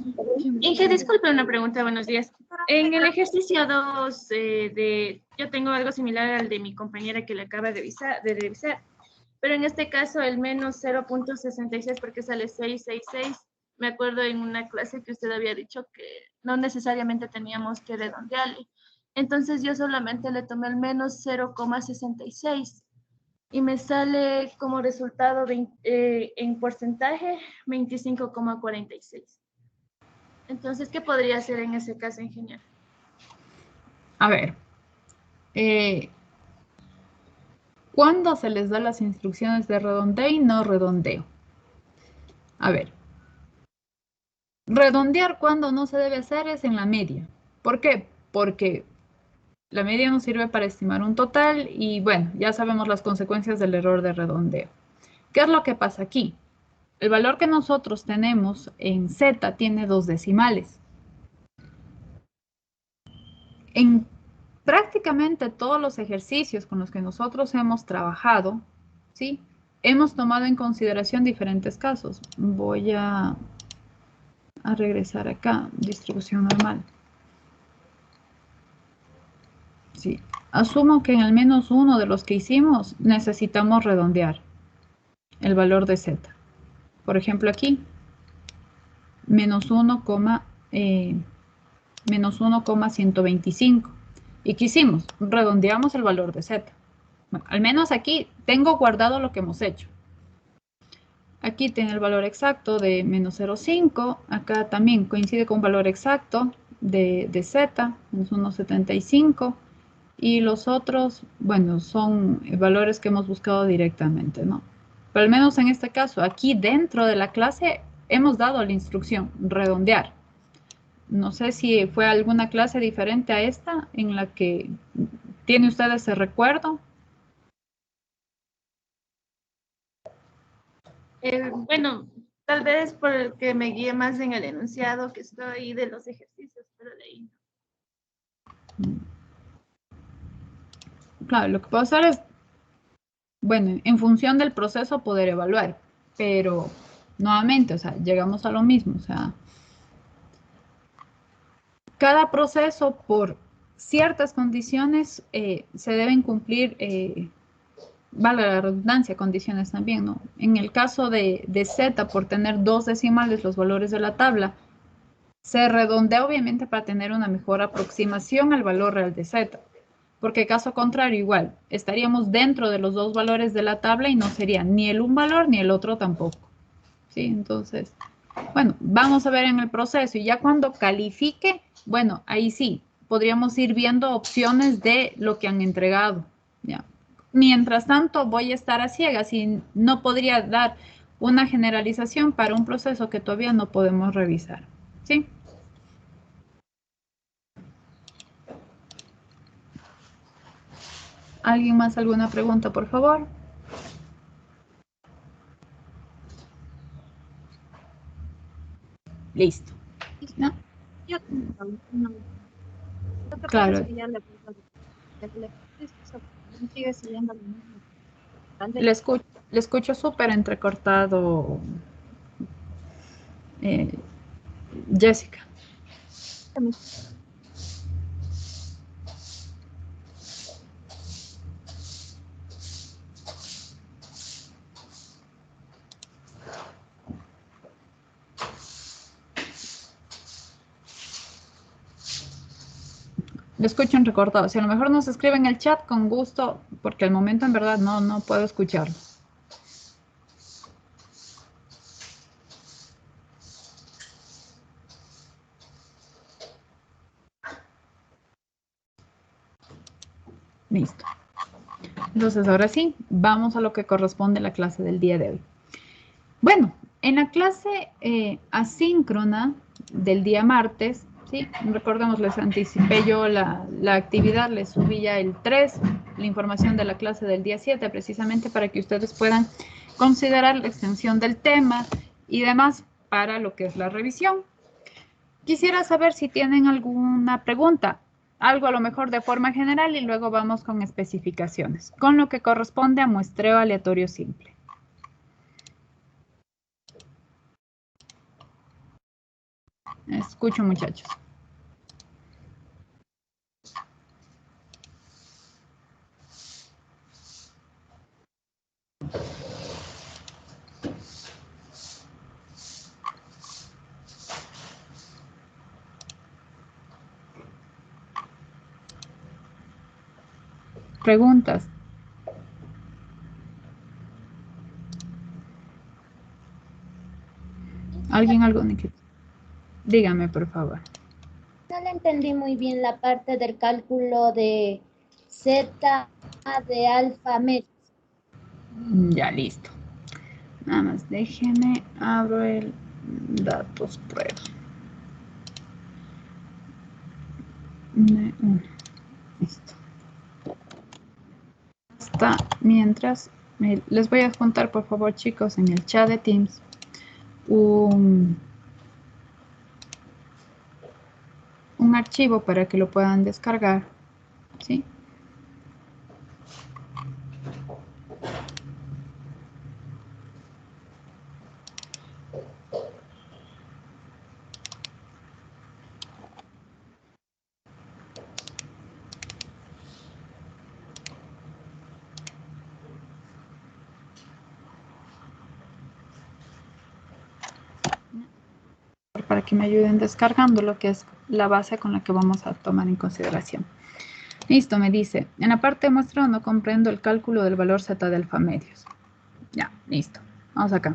Inge, disculpe una pregunta, buenos días. En el ejercicio 2, yo tengo algo similar al de mi compañera que le acaba de revisar, pero en este caso el menos 0.66 porque sale 666. Me acuerdo en una clase que usted había dicho que no necesariamente teníamos que redondearle. Entonces yo solamente le tomé el menos 0.66 y me sale como resultado en porcentaje 25.46. Entonces, ¿qué podría hacer en ese caso, ingeniero? A ver, ¿cuándo se les da las instrucciones de redondeo y no redondeo? A ver, redondear cuando no se debe hacer es en la media. ¿Por qué? Porque la media nos sirve para estimar un total y bueno, ya sabemos las consecuencias del error de redondeo. ¿Qué es lo que pasa aquí? El valor que nosotros tenemos en Z tiene 2 decimales. En prácticamente todos los ejercicios con los que nosotros hemos trabajado, ¿sí? Hemos tomado en consideración diferentes casos. Voy a regresar acá, distribución normal. Sí. Asumo que en al menos uno de los que hicimos necesitamos redondear el valor de Z. Por ejemplo, aquí, menos 1,125. ¿Y qué hicimos? Redondeamos el valor de Z. Bueno, al menos aquí tengo guardado lo que hemos hecho. Aquí tiene el valor exacto de menos 0,5. Acá también coincide con un valor exacto de Z, menos 1,75. Y los otros, bueno, son valores que hemos buscado directamente, ¿no? Pero al menos en este caso, aquí dentro de la clase hemos dado la instrucción, redondear. No sé si fue alguna clase diferente a esta en la que tiene usted ese recuerdo. Bueno, tal vez porque me guíe más en el enunciado que estoy de los ejercicios, pero de ahí no. Claro, lo que puedo hacer es, bueno, en función del proceso poder evaluar, pero nuevamente, o sea, llegamos a lo mismo, o sea, cada proceso por ciertas condiciones se deben cumplir, valga la redundancia, condiciones también, ¿no? En el caso de Z, por tener 2 decimales los valores de la tabla, se redondea obviamente para tener una mejor aproximación al valor real de Z. Porque caso contrario, igual, estaríamos dentro de los 2 valores de la tabla y no sería ni el un valor ni el otro tampoco. ¿Sí? Entonces, bueno, vamos a ver en el proceso y ya cuando califique, bueno, ahí sí, podríamos ir viendo opciones de lo que han entregado. ¿Ya? Mientras tanto, voy a estar a ciegas y no podría dar una generalización para un proceso que todavía no podemos revisar. ¿Sí? ¿Alguien más alguna pregunta, por favor? Listo. ¿No? Yo lo que Claro. pasa es que ya sigue siguiendo lo mismo. Le escucho súper entrecortado, Jessica. Le escucho entrecortado. Si a lo mejor nos escribe en el chat, con gusto, porque al momento en verdad no puedo escucharlo. Listo. Entonces, ahora sí, vamos a lo que corresponde a la clase del día de hoy. Bueno, en la clase asíncrona del día martes, ¿sí? Recordemos, les anticipé yo la actividad, les subí ya el 3, la información de la clase del día 7, precisamente para que ustedes puedan considerar la extensión del tema y demás para lo que es la revisión. Quisiera saber si tienen alguna pregunta, algo a lo mejor de forma general y luego vamos con especificaciones, con lo que corresponde a muestreo aleatorio simple. Escucho, muchachos. Preguntas. ¿Alguien algo? Dígame, por favor. No le entendí muy bien la parte del cálculo de Z de alfa medio. Ya, listo. Nada más déjeme, abro el datos prueba. Listo. Hasta mientras, les voy a juntar, por favor, chicos, en el chat de Teams un archivo para que lo puedan descargar, ¿sí? Para que me ayuden descargando lo que es la base con la que vamos a tomar en consideración. Listo, me dice, en la parte de muestreo no comprendo el cálculo del valor Z de alfa medios. Ya, listo. Vamos acá.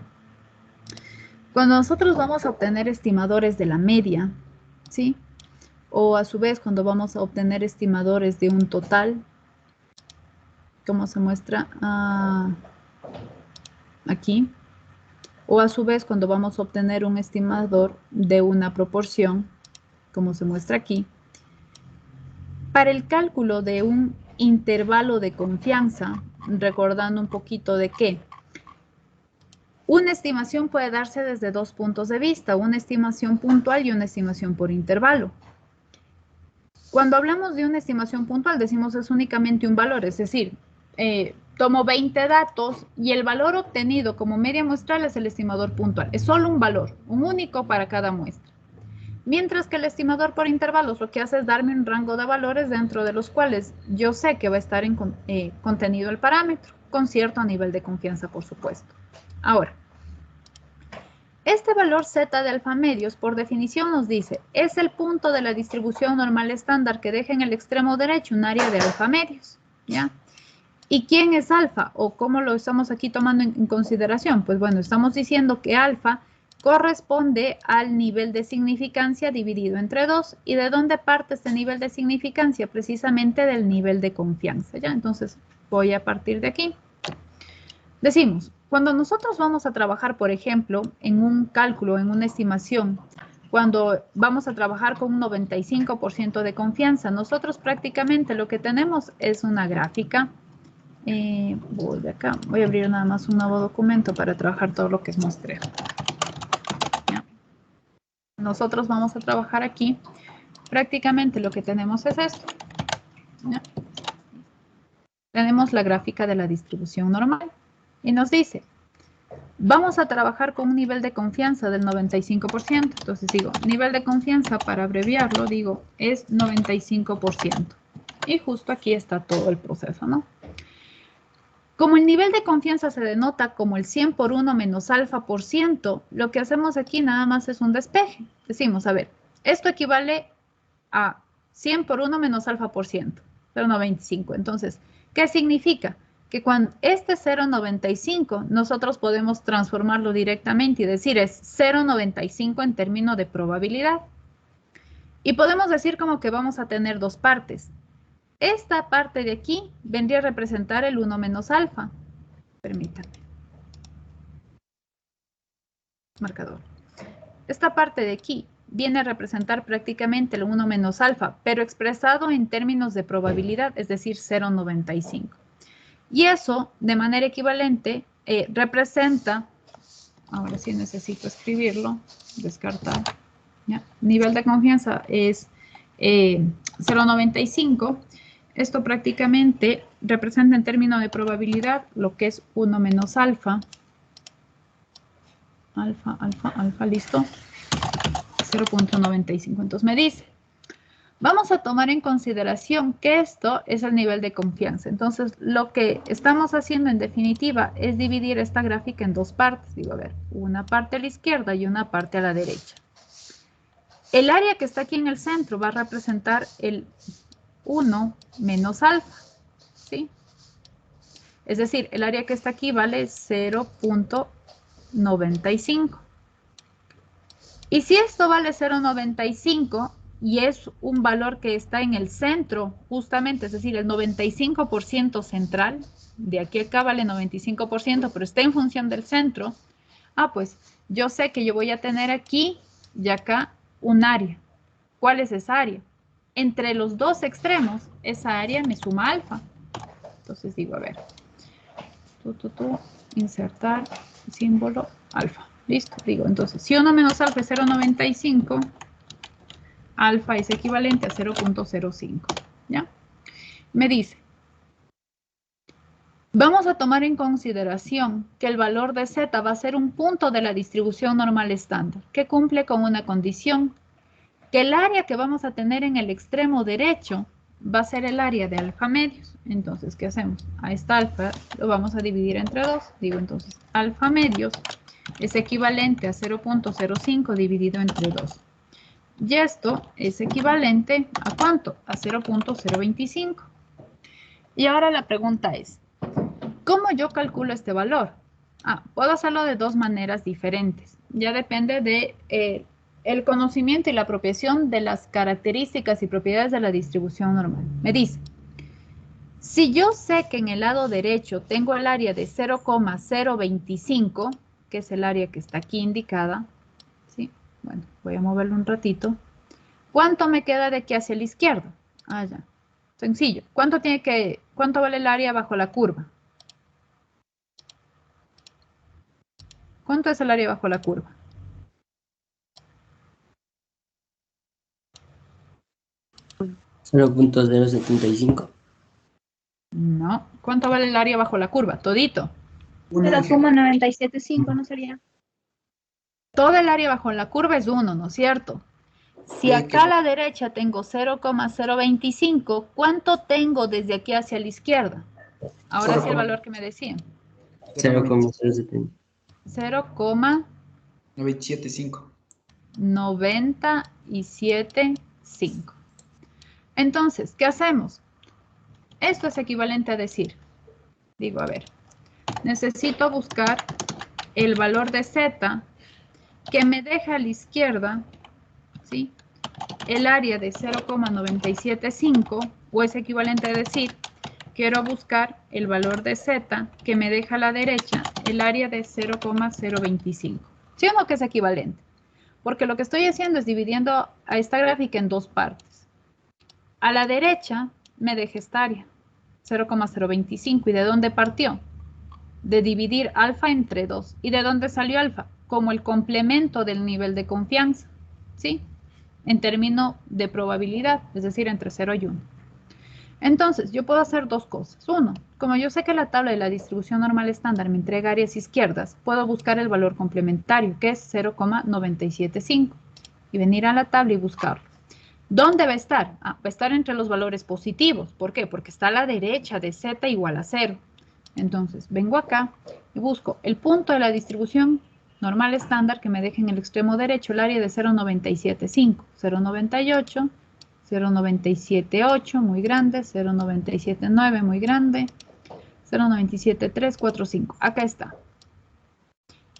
Cuando nosotros vamos a obtener estimadores de la media, ¿sí? O a su vez cuando vamos a obtener estimadores de un total, como se muestra aquí, o a su vez cuando vamos a obtener un estimador de una proporción, como se muestra aquí, para el cálculo de un intervalo de confianza, recordando un poquito de qué, una estimación puede darse desde 2 puntos de vista, una estimación puntual y una estimación por intervalo. Cuando hablamos de una estimación puntual, decimos es únicamente un valor, es decir, tomo 20 datos y el valor obtenido como media muestral es el estimador puntual. Es solo un valor, un único para cada muestra. Mientras que el estimador por intervalos lo que hace es darme un rango de valores dentro de los cuales yo sé que va a estar contenido el parámetro, con cierto nivel de confianza, por supuesto. Ahora, este valor z de alfa medios, por definición nos dice, es el punto de la distribución normal estándar que deja en el extremo derecho un área de alfa medios, ¿ya? ¿Y quién es alfa? ¿O cómo lo estamos aquí tomando en consideración? Pues bueno, estamos diciendo que alfa corresponde al nivel de significancia dividido entre 2. ¿Y de dónde parte este nivel de significancia? Precisamente del nivel de confianza, ¿ya? Entonces, voy a partir de aquí. Decimos, cuando nosotros vamos a trabajar, por ejemplo, en un cálculo, en una estimación, cuando vamos a trabajar con un 95% de confianza, nosotros prácticamente lo que tenemos es una gráfica. Voy de acá, voy a abrir nada más un nuevo documento para trabajar todo lo que es muestreo. ¿Ya? Nosotros vamos a trabajar aquí, prácticamente lo que tenemos es esto. ¿Ya? Tenemos la gráfica de la distribución normal y nos dice, vamos a trabajar con un nivel de confianza del 95%. Entonces digo, nivel de confianza, para abreviarlo, digo, es 95%. Y justo aquí está todo el proceso, ¿no? Como el nivel de confianza se denota como el 100 por 1 menos alfa por ciento, lo que hacemos aquí nada más es un despeje. Decimos, a ver, esto equivale a 100 por 1 menos alfa por ciento, 0,95. Entonces, ¿qué significa? Que cuando este 0,95 nosotros podemos transformarlo directamente y decir es 0,95 en términos de probabilidad. Y podemos decir como que vamos a tener dos partes. Esta parte de aquí vendría a representar el 1 menos alfa. Permítanme. Marcador. Esta parte de aquí viene a representar prácticamente el 1 menos alfa, pero expresado en términos de probabilidad, es decir, 0,95. Y eso, de manera equivalente, representa, ahora sí necesito escribirlo, descartar, ¿ya? Nivel de confianza es 0,95. Esto prácticamente representa en términos de probabilidad lo que es 1 menos alfa. Alfa, listo. 0,95. Entonces me dice, vamos a tomar en consideración que esto es el nivel de confianza. Entonces, lo que estamos haciendo en definitiva es dividir esta gráfica en dos partes. Digo, a ver, una parte a la izquierda y una parte a la derecha. El área que está aquí en el centro va a representar el 1 menos alfa, ¿sí? Es decir, el área que está aquí vale 0,95. Y si esto vale 0,95 y es un valor que está en el centro, justamente, es decir, el 95% central, de aquí a acá vale 95%, pero está en función del centro, pues yo sé que yo voy a tener aquí y acá un área. ¿Cuál es esa área? Entre los dos extremos, esa área me suma alfa. Entonces digo, a ver, insertar símbolo alfa. Listo, digo, entonces, si 1 menos alfa es 0,95, alfa es equivalente a 0,05, ¿ya? Me dice, vamos a tomar en consideración que el valor de z va a ser un punto de la distribución normal estándar, que cumple con una condición, que el área que vamos a tener en el extremo derecho va a ser el área de alfa medios. Entonces, ¿qué hacemos? A esta alfa lo vamos a dividir entre 2. Digo, entonces, alfa medios es equivalente a 0,05 dividido entre 2. Y esto es equivalente a ¿cuánto? A 0,025. Y ahora la pregunta es, ¿cómo yo calculo este valor? Puedo hacerlo de dos maneras diferentes. Ya depende de el conocimiento y la apropiación de las características y propiedades de la distribución normal. Me dice, si yo sé que en el lado derecho tengo el área de 0,025, que es el área que está aquí indicada, ¿sí? Bueno, voy a moverlo un ratito. ¿Cuánto me queda de aquí hacia la izquierda? Ya. Sencillo. ¿Cuánto vale el área bajo la curva? ¿Cuánto es el área bajo la curva? $0.075. No. ¿Cuánto vale el área bajo la curva? Todito. 0,975, ¿no sería? Todo el área bajo la curva es 1, ¿no es cierto? Si acá a la derecha tengo 0,025, ¿cuánto tengo desde aquí hacia la izquierda? Ahora sí el valor que me decían. 0,070. 975. 0,975. Entonces, ¿qué hacemos? Esto es equivalente a decir, digo, a ver, necesito buscar el valor de Z que me deja a la izquierda, ¿sí? El área de 0,975, o es equivalente a decir, quiero buscar el valor de Z que me deja a la derecha el área de 0,025. ¿Sí o no que es equivalente? Porque lo que estoy haciendo es dividiendo a esta gráfica en dos partes. A la derecha me deja esta área, 0,025. ¿Y de dónde partió? De dividir alfa entre 2. ¿Y de dónde salió alfa? Como el complemento del nivel de confianza, ¿sí? En términos de probabilidad, es decir, entre 0 y 1. Entonces, yo puedo hacer dos cosas. Uno, como yo sé que la tabla de la distribución normal estándar me entrega áreas izquierdas, puedo buscar el valor complementario, que es 0,975. Y venir a la tabla y buscarlo. ¿Dónde va a estar? Va a estar entre los valores positivos. ¿Por qué? Porque está a la derecha de Z igual a 0. Entonces, vengo acá y busco el punto de la distribución normal estándar que me deje en el extremo derecho el área de 0,975, 0,98, 0,978, muy grande, 0,979, muy grande, 0,97345. Acá está.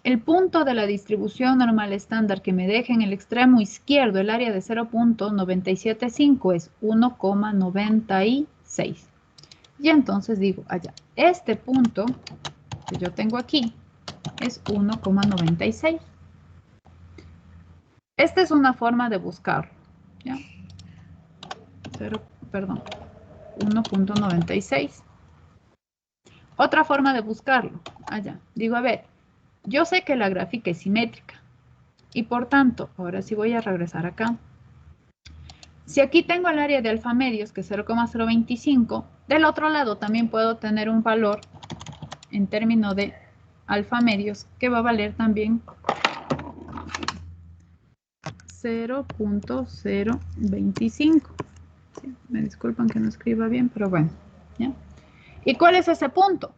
El punto de la distribución normal estándar que me deja en el extremo izquierdo el área de 0,975 es 1,96. Y entonces digo allá, este punto que yo tengo aquí es 1,96. Esta es una forma de buscarlo. ¿Ya? 1,96. Otra forma de buscarlo. Allá. Digo, a ver, yo sé que la gráfica es simétrica. Y por tanto, ahora sí voy a regresar acá. Si aquí tengo el área de alfa medios, que es 0,025, del otro lado también puedo tener un valor en términos de alfa medios que va a valer también 0,025. Sí, me disculpan que no escriba bien, pero bueno. ¿Ya? ¿Y cuál es ese punto?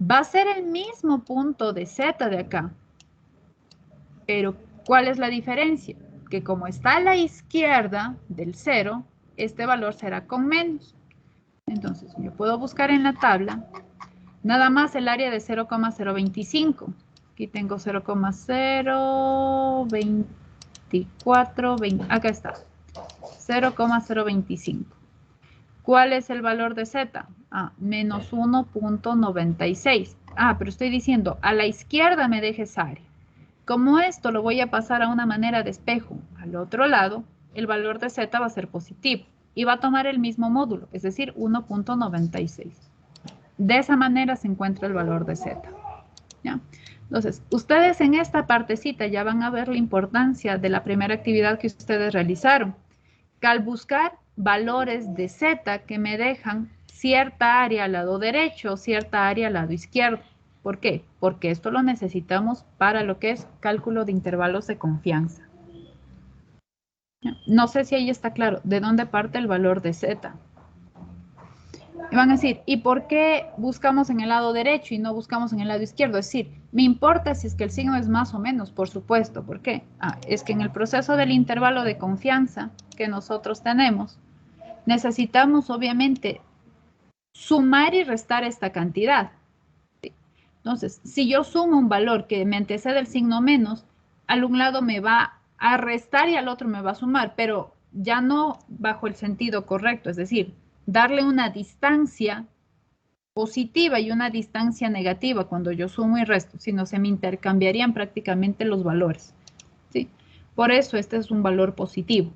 Va a ser el mismo punto de Z de acá. Pero, ¿cuál es la diferencia? Que como está a la izquierda del 0, este valor será con menos. Entonces, yo puedo buscar en la tabla nada más el área de 0,025. Aquí tengo 0,024, acá está. 0,025. ¿Cuál es el valor de Z? Menos 1,96. Pero estoy diciendo, a la izquierda me deje esa área. Como esto lo voy a pasar a una manera de espejo al otro lado, el valor de Z va a ser positivo y va a tomar el mismo módulo, es decir, 1,96. De esa manera se encuentra el valor de Z. ¿Ya? Entonces, ustedes en esta partecita ya van a ver la importancia de la primera actividad que ustedes realizaron. Que al buscar valores de Z que me dejan cierta área al lado derecho, cierta área al lado izquierdo. ¿Por qué? Porque esto lo necesitamos para lo que es cálculo de intervalos de confianza. No sé si ahí está claro de dónde parte el valor de Z. Y van a decir, ¿y por qué buscamos en el lado derecho y no buscamos en el lado izquierdo? Es decir, me importa si es que el signo es más o menos, por supuesto. ¿Por qué? Es que en el proceso del intervalo de confianza que nosotros tenemos, necesitamos obviamente sumar y restar esta cantidad. Entonces, si yo sumo un valor que me antecede el signo menos, al un lado me va a restar y al otro me va a sumar, pero ya no bajo el sentido correcto, es decir, darle una distancia positiva y una distancia negativa cuando yo sumo y resto, sino se me intercambiarían prácticamente los valores. ¿Sí? Por eso este es un valor positivo,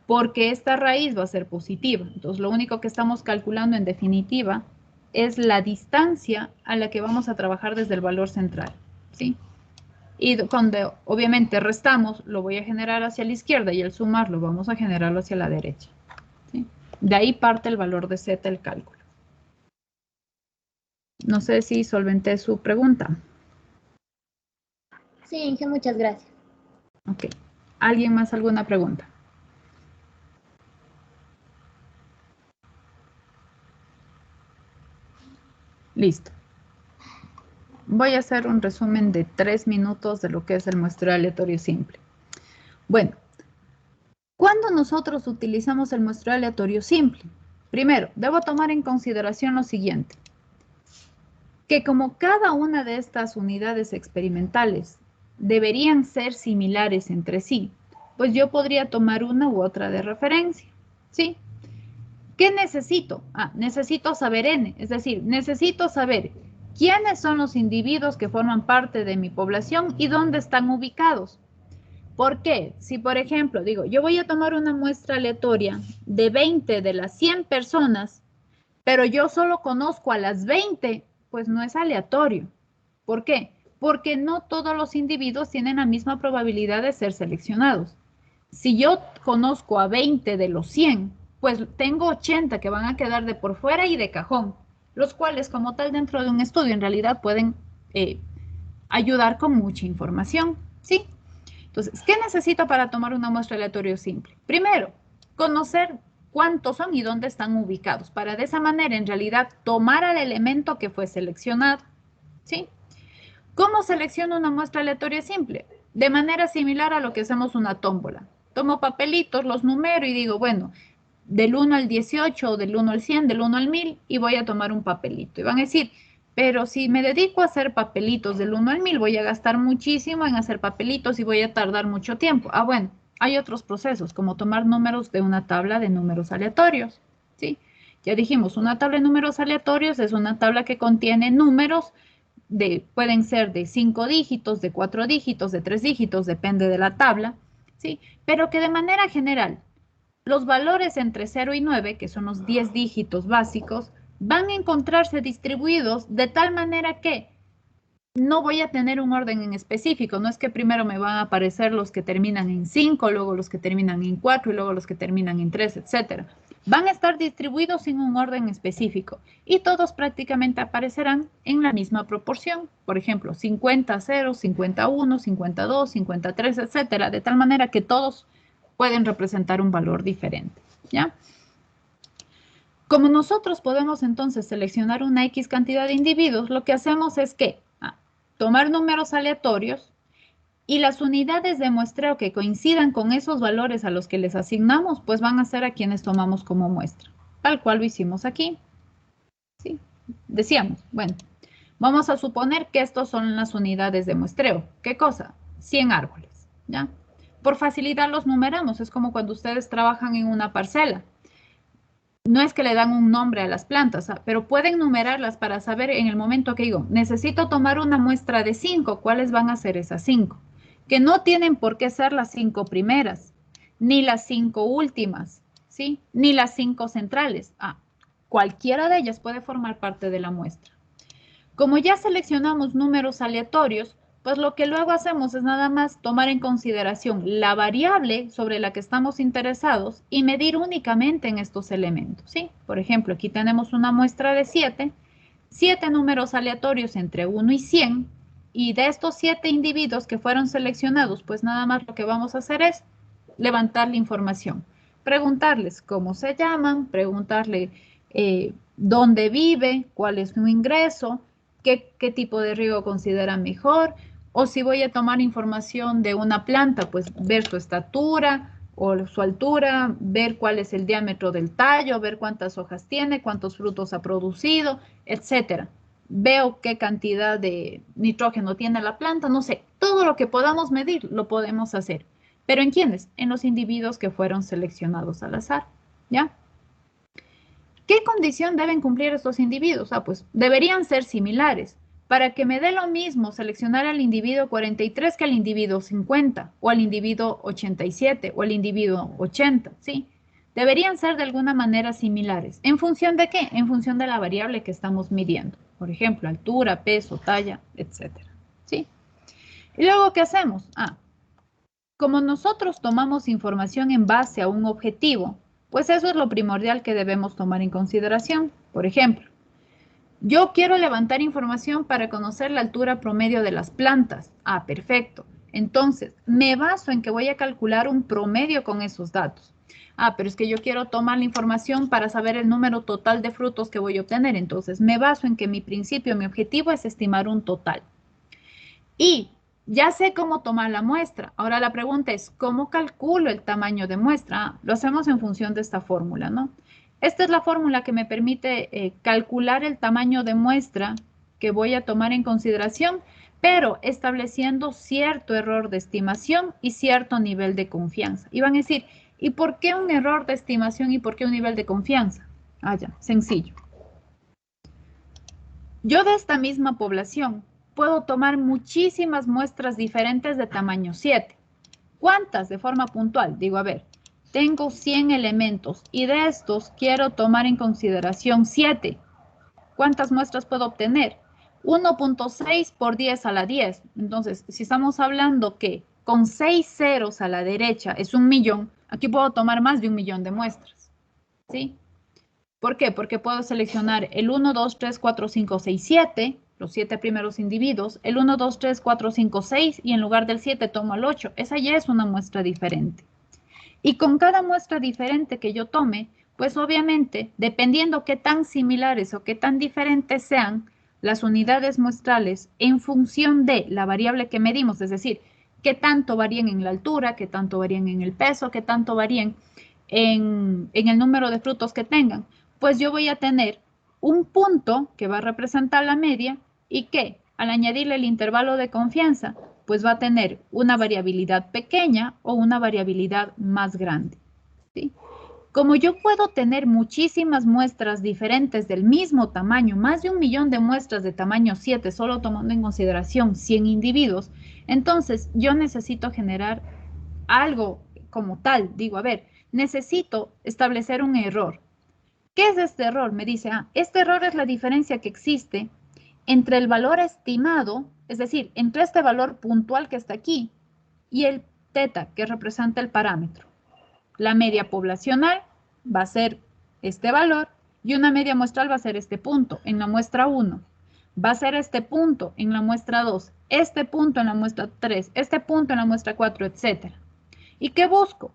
porque esta raíz va a ser positiva. Entonces, lo único que estamos calculando en definitiva es la distancia a la que vamos a trabajar desde el valor central, ¿sí? Y cuando obviamente restamos, lo voy a generar hacia la izquierda y al sumarlo vamos a generarlo hacia la derecha, ¿sí? De ahí parte el valor de Z el cálculo. No sé si solventé su pregunta. Sí, Inge, muchas gracias. Ok. ¿Alguien más alguna pregunta? Listo. Voy a hacer un resumen de 3 minutos de lo que es el muestreo aleatorio simple. Bueno, ¿cuándo nosotros utilizamos el muestreo aleatorio simple? Primero, debo tomar en consideración lo siguiente, que como cada una de estas unidades experimentales deberían ser similares entre sí, pues yo podría tomar una u otra de referencia, ¿sí? ¿Qué necesito? Necesito saber N, es decir, necesito saber quiénes son los individuos que forman parte de mi población y dónde están ubicados. ¿Por qué? Si, por ejemplo, digo, yo voy a tomar una muestra aleatoria de 20 de las 100 personas, pero yo solo conozco a las 20, pues no es aleatorio. ¿Por qué? Porque no todos los individuos tienen la misma probabilidad de ser seleccionados. Si yo conozco a 20 de los 100, pues tengo 80 que van a quedar de por fuera y de cajón, los cuales como tal dentro de un estudio en realidad pueden ayudar con mucha información, ¿sí? Entonces, ¿qué necesito para tomar una muestra aleatoria simple? Primero, conocer cuántos son y dónde están ubicados, para de esa manera en realidad tomar al elemento que fue seleccionado, ¿sí? ¿Cómo selecciono una muestra aleatoria simple? De manera similar a lo que hacemos una tómbola. Tomo papelitos, los numero y digo, bueno, del 1 al 18, del 1 al 100, del 1 al 1000 y voy a tomar un papelito. Y van a decir, pero si me dedico a hacer papelitos del 1 al 1000, voy a gastar muchísimo en hacer papelitos y voy a tardar mucho tiempo. Bueno, hay otros procesos, como tomar números de una tabla de números aleatorios, ¿sí? Ya dijimos, una tabla de números aleatorios es una tabla que contiene números, pueden ser de 5 dígitos, de 4 dígitos, de 3 dígitos, depende de la tabla, ¿sí? Pero que de manera general, los valores entre 0 y 9, que son los 10 dígitos básicos, van a encontrarse distribuidos de tal manera que no voy a tener un orden en específico. No es que primero me van a aparecer los que terminan en 5, luego los que terminan en 4 y luego los que terminan en 3, etc. Van a estar distribuidos sin un orden específico y todos prácticamente aparecerán en la misma proporción. Por ejemplo, 50, 0, 51, 52, 53, etc. De tal manera que todos pueden representar un valor diferente, ¿ya? Como nosotros podemos entonces seleccionar una X cantidad de individuos, lo que hacemos es que tomar números aleatorios y las unidades de muestreo que coincidan con esos valores a los que les asignamos, pues van a ser a quienes tomamos como muestra, tal cual lo hicimos aquí, ¿sí? Decíamos, bueno, vamos a suponer que estos son las unidades de muestreo. ¿Qué cosa? 100 árboles, ¿ya? Por facilidad los numeramos, es como cuando ustedes trabajan en una parcela. No es que le dan un nombre a las plantas, pero pueden numerarlas para saber en el momento que digo, necesito tomar una muestra de 5, ¿cuáles van a ser esas 5? Que no tienen por qué ser las 5 primeras, ni las 5 últimas, ¿sí? Ni las 5 centrales. Cualquiera de ellas puede formar parte de la muestra. Como ya seleccionamos números aleatorios, pues lo que luego hacemos es nada más tomar en consideración la variable sobre la que estamos interesados y medir únicamente en estos elementos, ¿sí? Por ejemplo, aquí tenemos una muestra de 7 números aleatorios entre 1 y 100, y de estos 7 individuos que fueron seleccionados, pues nada más lo que vamos a hacer es levantar la información, preguntarles cómo se llaman, preguntarle dónde vive, cuál es su ingreso, qué tipo de riego considera mejor, o si voy a tomar información de una planta, pues ver su estatura o su altura, ver cuál es el diámetro del tallo, ver cuántas hojas tiene, cuántos frutos ha producido, etcétera. Veo qué cantidad de nitrógeno tiene la planta, no sé, todo lo que podamos medir lo podemos hacer. ¿Pero en quiénes? En los individuos que fueron seleccionados al azar, ¿ya? ¿Qué condición deben cumplir estos individuos? Pues deberían ser similares. Para que me dé lo mismo seleccionar al individuo 43 que al individuo 50, o al individuo 87, o al individuo 80, ¿sí? Deberían ser de alguna manera similares. ¿En función de qué? En función de la variable que estamos midiendo. Por ejemplo, altura, peso, talla, etcétera, ¿sí? Y luego, ¿qué hacemos? Como nosotros tomamos información en base a un objetivo, pues eso es lo primordial que debemos tomar en consideración. Por ejemplo, yo quiero levantar información para conocer la altura promedio de las plantas. Perfecto. Entonces, me baso en que voy a calcular un promedio con esos datos. Ah, pero es que yo quiero tomar la información para saber el número total de frutos que voy a obtener. Entonces, me baso en que mi principio, mi objetivo es estimar un total. Y ya sé cómo tomar la muestra. Ahora la pregunta es, ¿cómo calculo el tamaño de muestra? Ah, lo hacemos en función de esta fórmula, ¿no? Esta es la fórmula que me permite calcular el tamaño de muestra que voy a tomar en consideración, pero estableciendo cierto error de estimación y cierto nivel de confianza. Y van a decir, ¿y por qué un error de estimación y por qué un nivel de confianza? Ah, ya, sencillo. Yo de esta misma población puedo tomar muchísimas muestras diferentes de tamaño 7. ¿Cuántas de forma puntual? Digo, a ver, tengo 100 elementos y de estos quiero tomar en consideración 7. ¿Cuántas muestras puedo obtener? 1.6 por 10 a la 10. Entonces, si estamos hablando que con 6 ceros a la derecha es 1.000.000, aquí puedo tomar más de 1.000.000 de muestras. ¿Sí? ¿Por qué? Porque puedo seleccionar el 1, 2, 3, 4, 5, 6, 7, los 7 primeros individuos, el 1, 2, 3, 4, 5, 6 y en lugar del 7 tomo el 8. Esa ya es una muestra diferente. Y con cada muestra diferente que yo tome, pues obviamente, dependiendo qué tan similares o qué tan diferentes sean las unidades muestrales en función de la variable que medimos, es decir, qué tanto varían en la altura, qué tanto varían en el peso, qué tanto varían en el número de frutos que tengan, pues yo voy a tener un punto que va a representar la media y que al añadirle el intervalo de confianza, pues va a tener una variabilidad pequeña o una variabilidad más grande. ¿Sí? Como yo puedo tener muchísimas muestras diferentes del mismo tamaño, más de 1.000.000 de muestras de tamaño 7, solo tomando en consideración 100 individuos, entonces yo necesito generar algo como tal. Digo, a ver, necesito establecer un error. ¿Qué es este error? Me dice, este error es la diferencia que existe entre el valor estimado, es decir, entre este valor puntual que está aquí y el teta, que representa el parámetro. La media poblacional va a ser este valor y una media muestral va a ser este punto en la muestra 1. Va a ser este punto en la muestra 2, este punto en la muestra 3, este punto en la muestra 4, etc. ¿Y qué busco?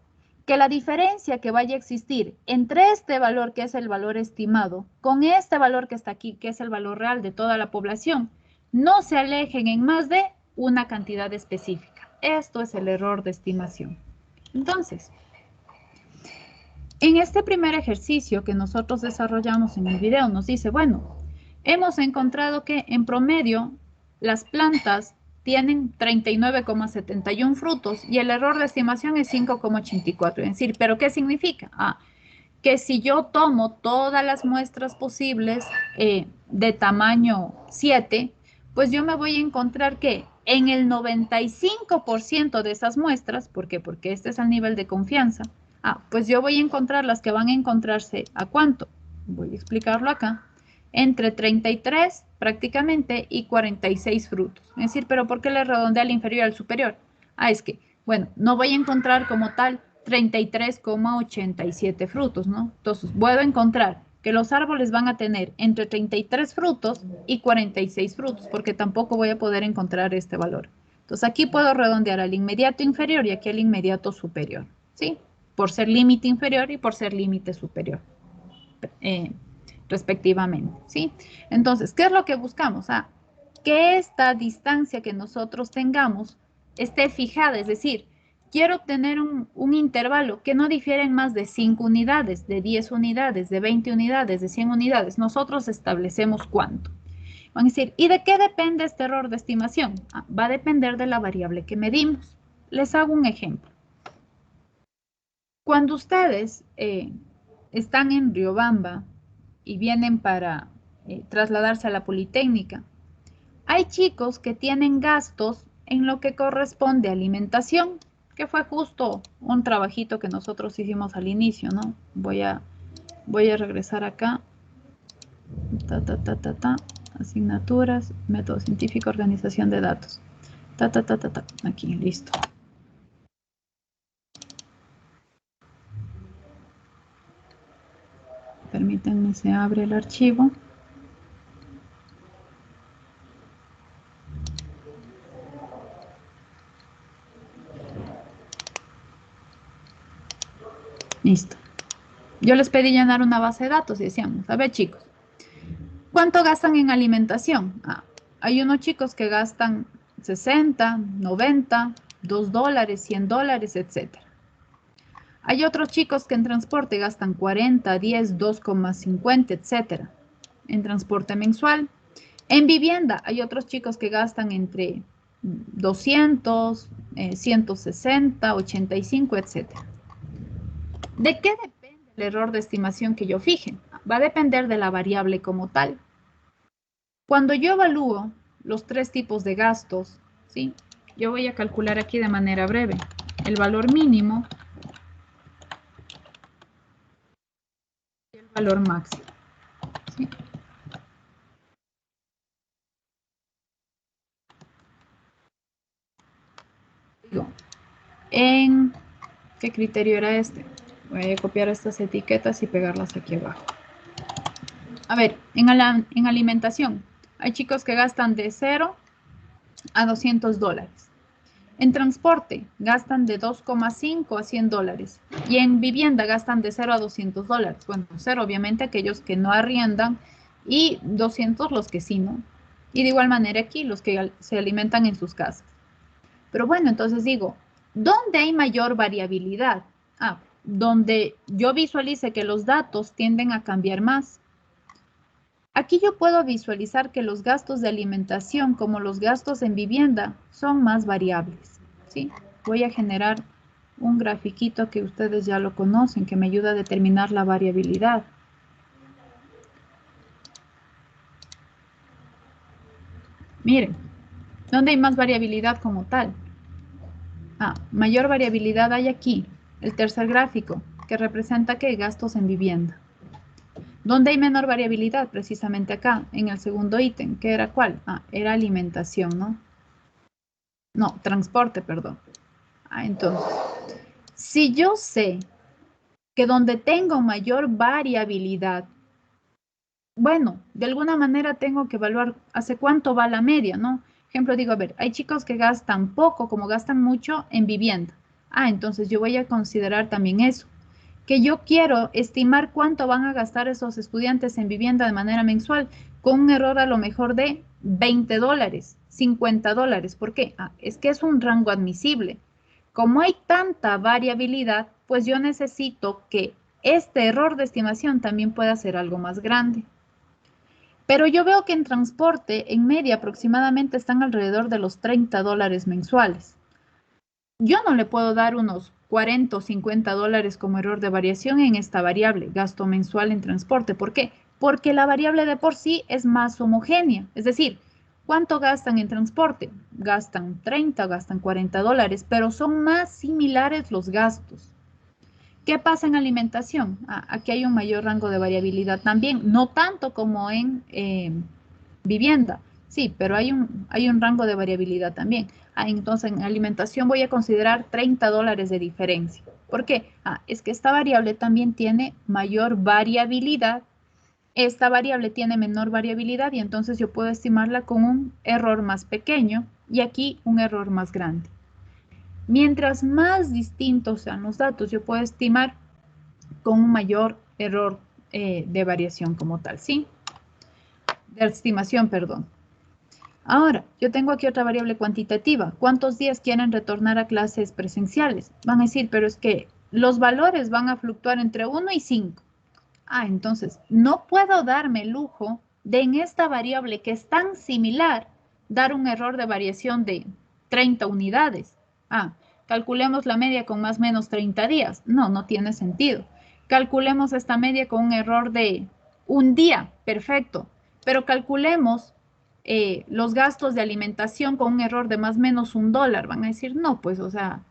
Que la diferencia que vaya a existir entre este valor, que es el valor estimado, con este valor que está aquí, que es el valor real de toda la población, no se alejen en más de una cantidad específica. Esto es el error de estimación. Entonces, en este primer ejercicio que nosotros desarrollamos en el video, nos dice, bueno, hemos encontrado que en promedio las plantas tienen 39,71 frutos y el error de estimación es 5,84. Es decir, ¿pero qué significa? Que si yo tomo todas las muestras posibles de tamaño 7, pues yo me voy a encontrar que en el 95% de esas muestras, ¿por qué? Porque este es el nivel de confianza, pues yo voy a encontrar las que van a encontrarse ¿a cuánto? Voy a explicarlo acá. Entre 33 prácticamente y 46 frutos. Es decir, ¿pero por qué le redondea al inferior al superior? Es que, bueno, no voy a encontrar como tal 33,87 frutos, ¿no? Entonces, puedo encontrar que los árboles van a tener entre 33 frutos y 46 frutos, porque tampoco voy a poder encontrar este valor. Entonces, aquí puedo redondear al inmediato inferior y aquí al inmediato superior, ¿sí? Por ser límite inferior y por ser límite superior. Respectivamente, ¿sí? Entonces, ¿qué es lo que buscamos? Que esta distancia que nosotros tengamos esté fijada, es decir, quiero obtener un intervalo que no difiera en más de 5 unidades, de 10 unidades, de 20 unidades, de 100 unidades. Nosotros establecemos cuánto. Van a decir, ¿y de qué depende este error de estimación? Va a depender de la variable que medimos. Les hago un ejemplo. Cuando ustedes están en Riobamba y vienen para trasladarse a la Politécnica, hay chicos que tienen gastos en lo que corresponde a alimentación, que fue justo un trabajito que nosotros hicimos al inicio, ¿no? Voy a regresar acá. Asignaturas, método científico, organización de datos. Aquí, listo. Permítanme, se abre el archivo. Listo. Yo les pedí llenar una base de datos y decíamos, a ver chicos, ¿cuánto gastan en alimentación? Hay unos chicos que gastan 60, 90, $2, $100, etc. Hay otros chicos que en transporte gastan 40, 10, 2,50, etc. En transporte mensual. En vivienda hay otros chicos que gastan entre 200, 160, 85, etc. ¿De qué depende el error de estimación que yo fije? Va a depender de la variable como tal. Cuando yo evalúo los 3 tipos de gastos, ¿sí? Yo voy a calcular aquí de manera breve el valor mínimo y el valor máximo, ¿sí? Digo, ¿en qué criterio era este? Voy a copiar estas etiquetas y pegarlas aquí abajo. A ver, en alimentación, hay chicos que gastan de 0 a $200. En transporte, gastan de 2,5 a $100. Y en vivienda, gastan de 0 a $200. Bueno, 0 obviamente aquellos que no arriendan y 200 los que sí, ¿no? Y de igual manera aquí, los que se alimentan en sus casas. Pero bueno, entonces digo, ¿dónde hay mayor variabilidad? Donde yo visualice que los datos tienden a cambiar más. Aquí yo puedo visualizar que los gastos de alimentación, como los gastos en vivienda, son más variables, ¿sí? Voy a generar un grafiquito que ustedes ya lo conocen, que me ayuda a determinar la variabilidad. Miren, ¿dónde hay más variabilidad como tal? Mayor variabilidad hay aquí, el tercer gráfico, que representa que gastos en vivienda. ¿Dónde hay menor variabilidad? Precisamente acá, en el segundo ítem, ¿que era cuál? Era alimentación, ¿no? No, transporte, perdón. Entonces, si yo sé que donde tengo mayor variabilidad, bueno, de alguna manera tengo que evaluar hace cuánto va la media, ¿no? Ejemplo, digo, a ver, hay chicos que gastan poco, como gastan mucho en vivienda. Entonces yo voy a considerar también eso. Que yo quiero estimar cuánto van a gastar esos estudiantes en vivienda de manera mensual, con un error a lo mejor de $20, $50. ¿Por qué? Es que es un rango admisible. Como hay tanta variabilidad, pues yo necesito que este error de estimación también pueda ser algo más grande. Pero yo veo que en transporte, en media aproximadamente están alrededor de los $30 mensuales. Yo no le puedo dar unos 40 o $50 como error de variación en esta variable, gasto mensual en transporte. ¿Por qué? Porque la variable de por sí es más homogénea. Es decir, ¿cuánto gastan en transporte? Gastan 30, gastan $40, pero son más similares los gastos. ¿Qué pasa en alimentación? Aquí hay un mayor rango de variabilidad también, no tanto como en vivienda. Sí, pero hay un rango de variabilidad también. Entonces, en alimentación voy a considerar $30 de diferencia. ¿Por qué? Es que esta variable también tiene mayor variabilidad. Esta variable tiene menor variabilidad y entonces yo puedo estimarla con un error más pequeño y aquí un error más grande. Mientras más distintos sean los datos, yo puedo estimar con un mayor error de variación como tal, ¿sí? De estimación, perdón. Ahora, yo tengo aquí otra variable cuantitativa. ¿Cuántos días quieren retornar a clases presenciales? Van a decir, pero es que los valores van a fluctuar entre 1 y 5. Entonces, no puedo darme el lujo de en esta variable que es tan similar, dar un error de variación de 30 unidades. Calculemos la media con más o menos 30 días. No tiene sentido. Calculemos esta media con un error de un día. Perfecto. Pero calculemos los gastos de alimentación con un error de más o menos $1. Van a decir, no, pues, o sea,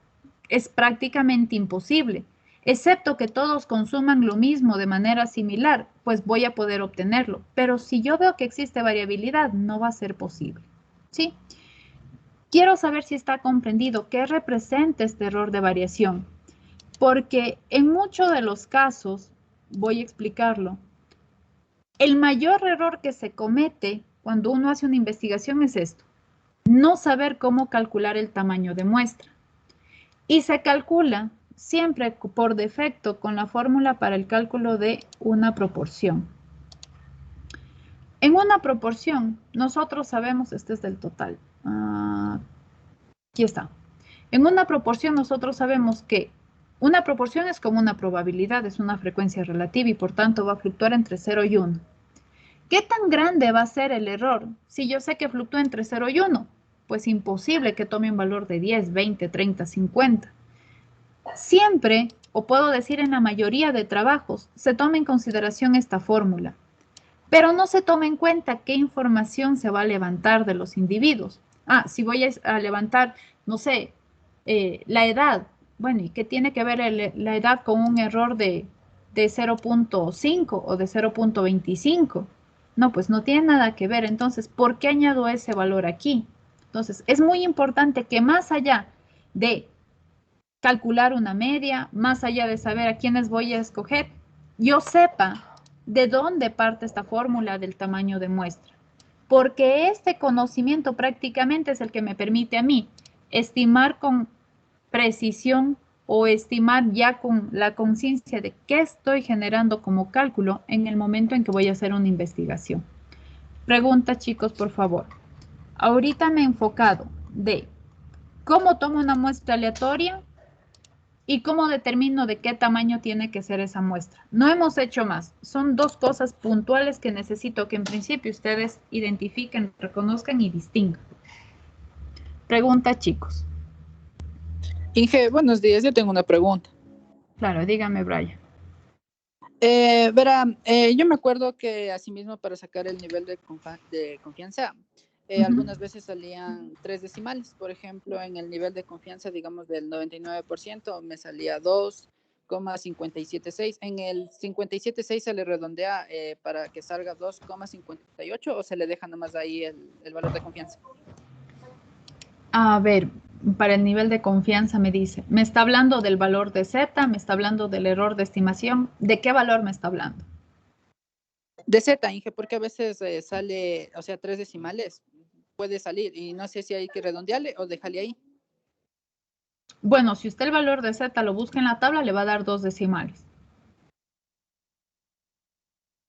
es prácticamente imposible. Excepto que todos consuman lo mismo de manera similar, pues voy a poder obtenerlo. Pero si yo veo que existe variabilidad, no va a ser posible. ¿Sí? Quiero saber si está comprendido qué representa este error de variación. Porque en muchos de los casos, voy a explicarlo, el mayor error que se comete cuando uno hace una investigación es esto: no saber cómo calcular el tamaño de muestra. Y se calcula siempre por defecto con la fórmula para el cálculo de una proporción. En una proporción, nosotros sabemos, este es del total. Aquí está. En una proporción nosotros sabemos que una proporción es como una probabilidad, es una frecuencia relativa y por tanto va a fluctuar entre 0 y 1. ¿Qué tan grande va a ser el error si yo sé que fluctúa entre 0 y 1? Pues imposible que tome un valor de 10, 20, 30, 50. Siempre, o puedo decir en la mayoría de trabajos, se toma en consideración esta fórmula, pero no se toma en cuenta qué información se va a levantar de los individuos. Si voy a levantar, no sé, la edad. Bueno, ¿y qué tiene que ver la edad con un error de 0.5 o de 0.25? No, pues no tiene nada que ver. Entonces, ¿por qué añado ese valor aquí? Entonces, es muy importante que más allá de calcular una media, más allá de saber a quiénes voy a escoger, yo sepa de dónde parte esta fórmula del tamaño de muestra. Porque este conocimiento prácticamente es el que me permite a mí estimar con precisión o estimar ya con la conciencia de qué estoy generando como cálculo en el momento en que voy a hacer una investigación. Pregunta, chicos, por favor. Ahorita me he enfocado de cómo tomo una muestra aleatoria y cómo determino de qué tamaño tiene que ser esa muestra. No hemos hecho más. Son dos cosas puntuales que necesito que en principio ustedes identifiquen, reconozcan y distingan. Pregunta, chicos. Inge, buenos días. Yo tengo una pregunta. Claro, dígame, Brian. Verá, yo me acuerdo que asimismo para sacar el nivel de confianza, algunas veces salían 3 decimales. Por ejemplo, en el nivel de confianza, digamos, del 99%, me salía 2,576. En el 57,6 se le redondea para que salga 2,58 o se le deja nomás ahí el valor de confianza. A ver, para el nivel de confianza me dice, ¿me está hablando del valor de Z? ¿Me está hablando del error de estimación? ¿De qué valor me está hablando? De Z, Inge, porque a veces sale, o sea, 3 decimales, puede salir y no sé si hay que redondearle o dejarle ahí. Bueno, si usted el valor de Z lo busca en la tabla, le va a dar 2 decimales.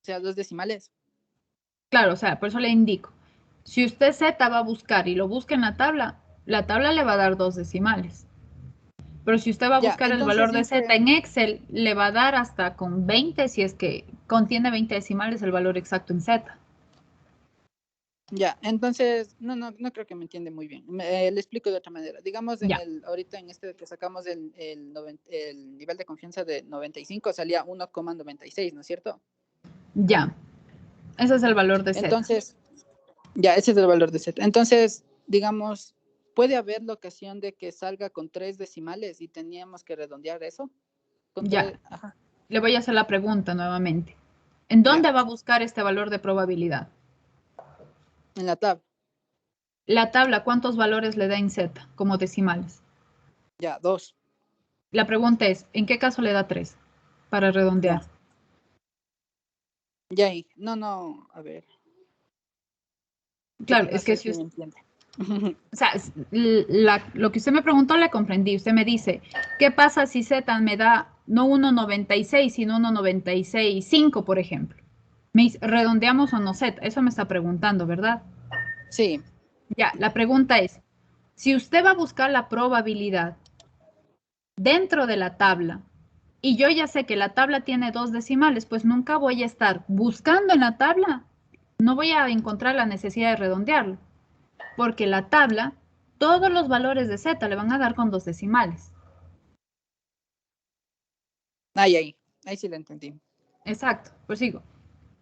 O sea, 2 decimales. Claro, o sea, por eso le indico. Si usted Z va a buscar y lo busca en la tabla le va a dar 2 decimales. Pero si usted va a buscar el valor de Z en Excel, le va a dar hasta con 20, si es que contiene 20 decimales, el valor exacto en Z. Ya, entonces, no creo que me entiende muy bien. Le explico de otra manera. Digamos, ahorita en este que sacamos el nivel de confianza de 95, salía 1,96, ¿no es cierto? Ya, ese es el valor de Z. Entonces, ya, ese es el valor de Z. Entonces, digamos, ¿puede haber la ocasión de que salga con 3 decimales y teníamos que redondear eso? Ya, le voy a hacer la pregunta nuevamente. ¿En dónde va a buscar este valor de probabilidad? En la tabla. La tabla, ¿cuántos valores le da en Z como decimales? Ya, 2. La pregunta es, ¿en qué caso le da 3? Para redondear. Ya, no, a ver. Claro, es que si usted... O sea, lo que usted me preguntó le comprendí. Usted me dice, ¿qué pasa si Z me da no 1,96, sino 1,96,5, por ejemplo? Me dice, ¿redondeamos o no Z? Eso me está preguntando, ¿verdad? Sí. Ya, la pregunta es, si usted va a buscar la probabilidad dentro de la tabla, y yo ya sé que la tabla tiene 2 decimales, pues nunca voy a estar buscando en la tabla. No voy a encontrar la necesidad de redondearlo. Porque la tabla, todos los valores de Z le van a dar con 2 decimales. Ahí sí lo entendí. Exacto, pues sigo.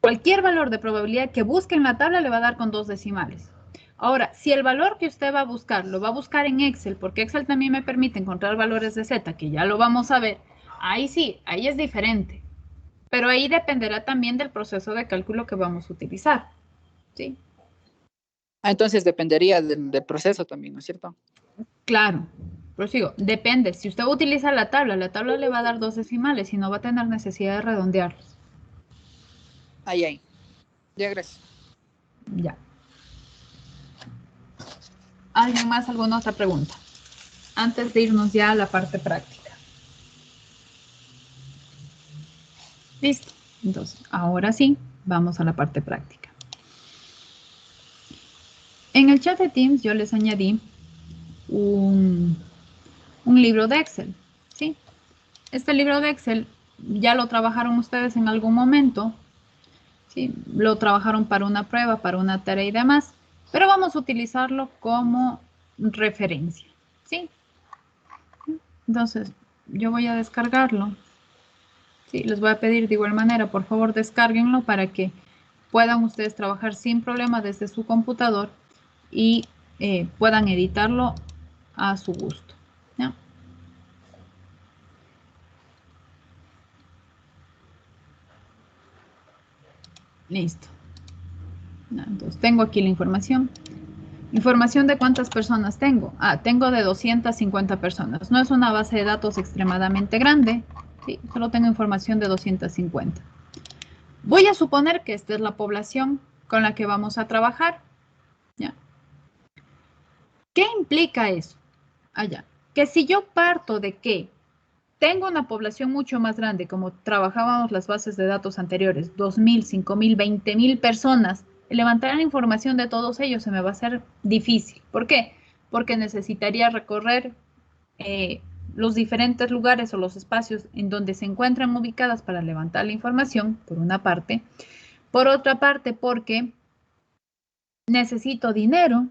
Cualquier valor de probabilidad que busque en la tabla le va a dar con 2 decimales. Ahora, si el valor que usted va a buscar, lo va a buscar en Excel, porque Excel también me permite encontrar valores de Z, que ya lo vamos a ver, ahí sí, ahí es diferente. Pero ahí dependerá también del proceso de cálculo que vamos a utilizar. ¿Sí? Entonces dependería del proceso también, ¿no es cierto? Claro, prosigo. Depende. Si usted utiliza la tabla le va a dar 2 decimales y no va a tener necesidad de redondearlos. Ahí. Ya, gracias. Ya. ¿Alguien más? ¿Alguna otra pregunta? Antes de irnos ya a la parte práctica. Listo. Entonces, ahora sí, vamos a la parte práctica. En el chat de Teams yo les añadí un libro de Excel, ¿sí? Este libro de Excel ya lo trabajaron ustedes en algún momento, ¿sí? Lo trabajaron para una prueba, para una tarea y demás, pero vamos a utilizarlo como referencia, ¿sí? Entonces, yo voy a descargarlo. Sí, les voy a pedir de igual manera, por favor, descárguenlo para que puedan ustedes trabajar sin problema desde su computador y puedan editarlo a su gusto, ¿ya? Listo. Entonces, tengo aquí la información. Información de cuántas personas tengo. Tengo de 250 personas. No es una base de datos extremadamente grande. Sí, solo tengo información de 250. Voy a suponer que esta es la población con la que vamos a trabajar. ¿Ya? ¿Qué implica eso? Que si yo parto de que tengo una población mucho más grande, como trabajábamos las bases de datos anteriores, 2.000, 5.000, 20.000 personas, levantar la información de todos ellos se me va a hacer difícil. ¿Por qué? Porque necesitaría recorrer los diferentes lugares o los espacios en donde se encuentran ubicadas para levantar la información, por una parte. Por otra parte, porque necesito dinero,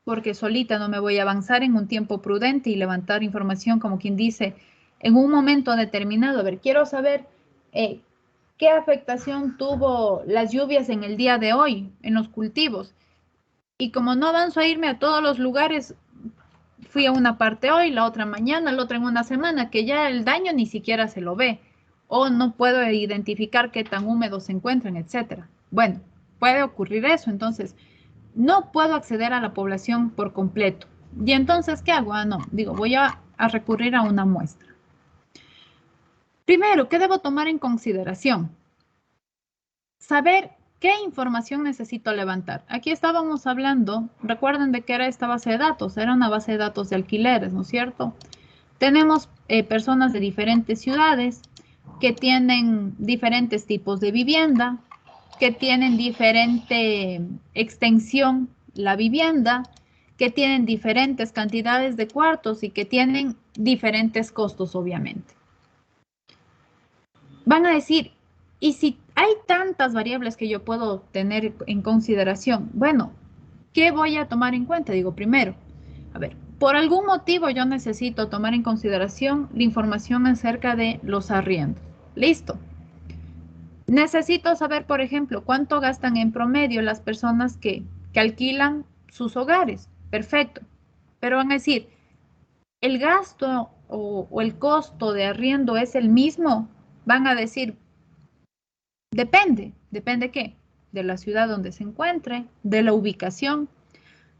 porque solita no me voy a avanzar en un tiempo prudente y levantar información, como quien dice, en un momento determinado. A ver, quiero saber qué afectación tuvo las lluvias en el día de hoy en los cultivos. Y como no avanzo a irme a todos los lugares, fui a una parte hoy, la otra mañana, la otra en una semana, que ya el daño ni siquiera se lo ve. O no puedo identificar qué tan húmedos se encuentran, etcétera. Bueno, puede ocurrir eso. Entonces, no puedo acceder a la población por completo. ¿Y entonces qué hago? No, digo, voy a recurrir a una muestra. Primero, ¿qué debo tomar en consideración? Saber qué información necesito levantar. Aquí estábamos hablando, recuerden de qué era esta base de datos. Era una base de datos de alquileres, ¿no es cierto? Tenemos personas de diferentes ciudades que tienen diferentes tipos de vivienda, que tienen diferente extensión la vivienda, que tienen diferentes cantidades de cuartos y que tienen diferentes costos, obviamente. Van a decir, ¿y si hay tantas variables que yo puedo tener en consideración? Bueno, ¿qué voy a tomar en cuenta? Digo, primero, a ver, por algún motivo yo necesito tomar en consideración la información acerca de los arriendos. Listo. Necesito saber, por ejemplo, cuánto gastan en promedio las personas que alquilan sus hogares. Perfecto. Pero van a decir, ¿el gasto o el costo de arriendo es el mismo? Van a decir, depende. ¿Depende qué? De la ciudad donde se encuentre, de la ubicación.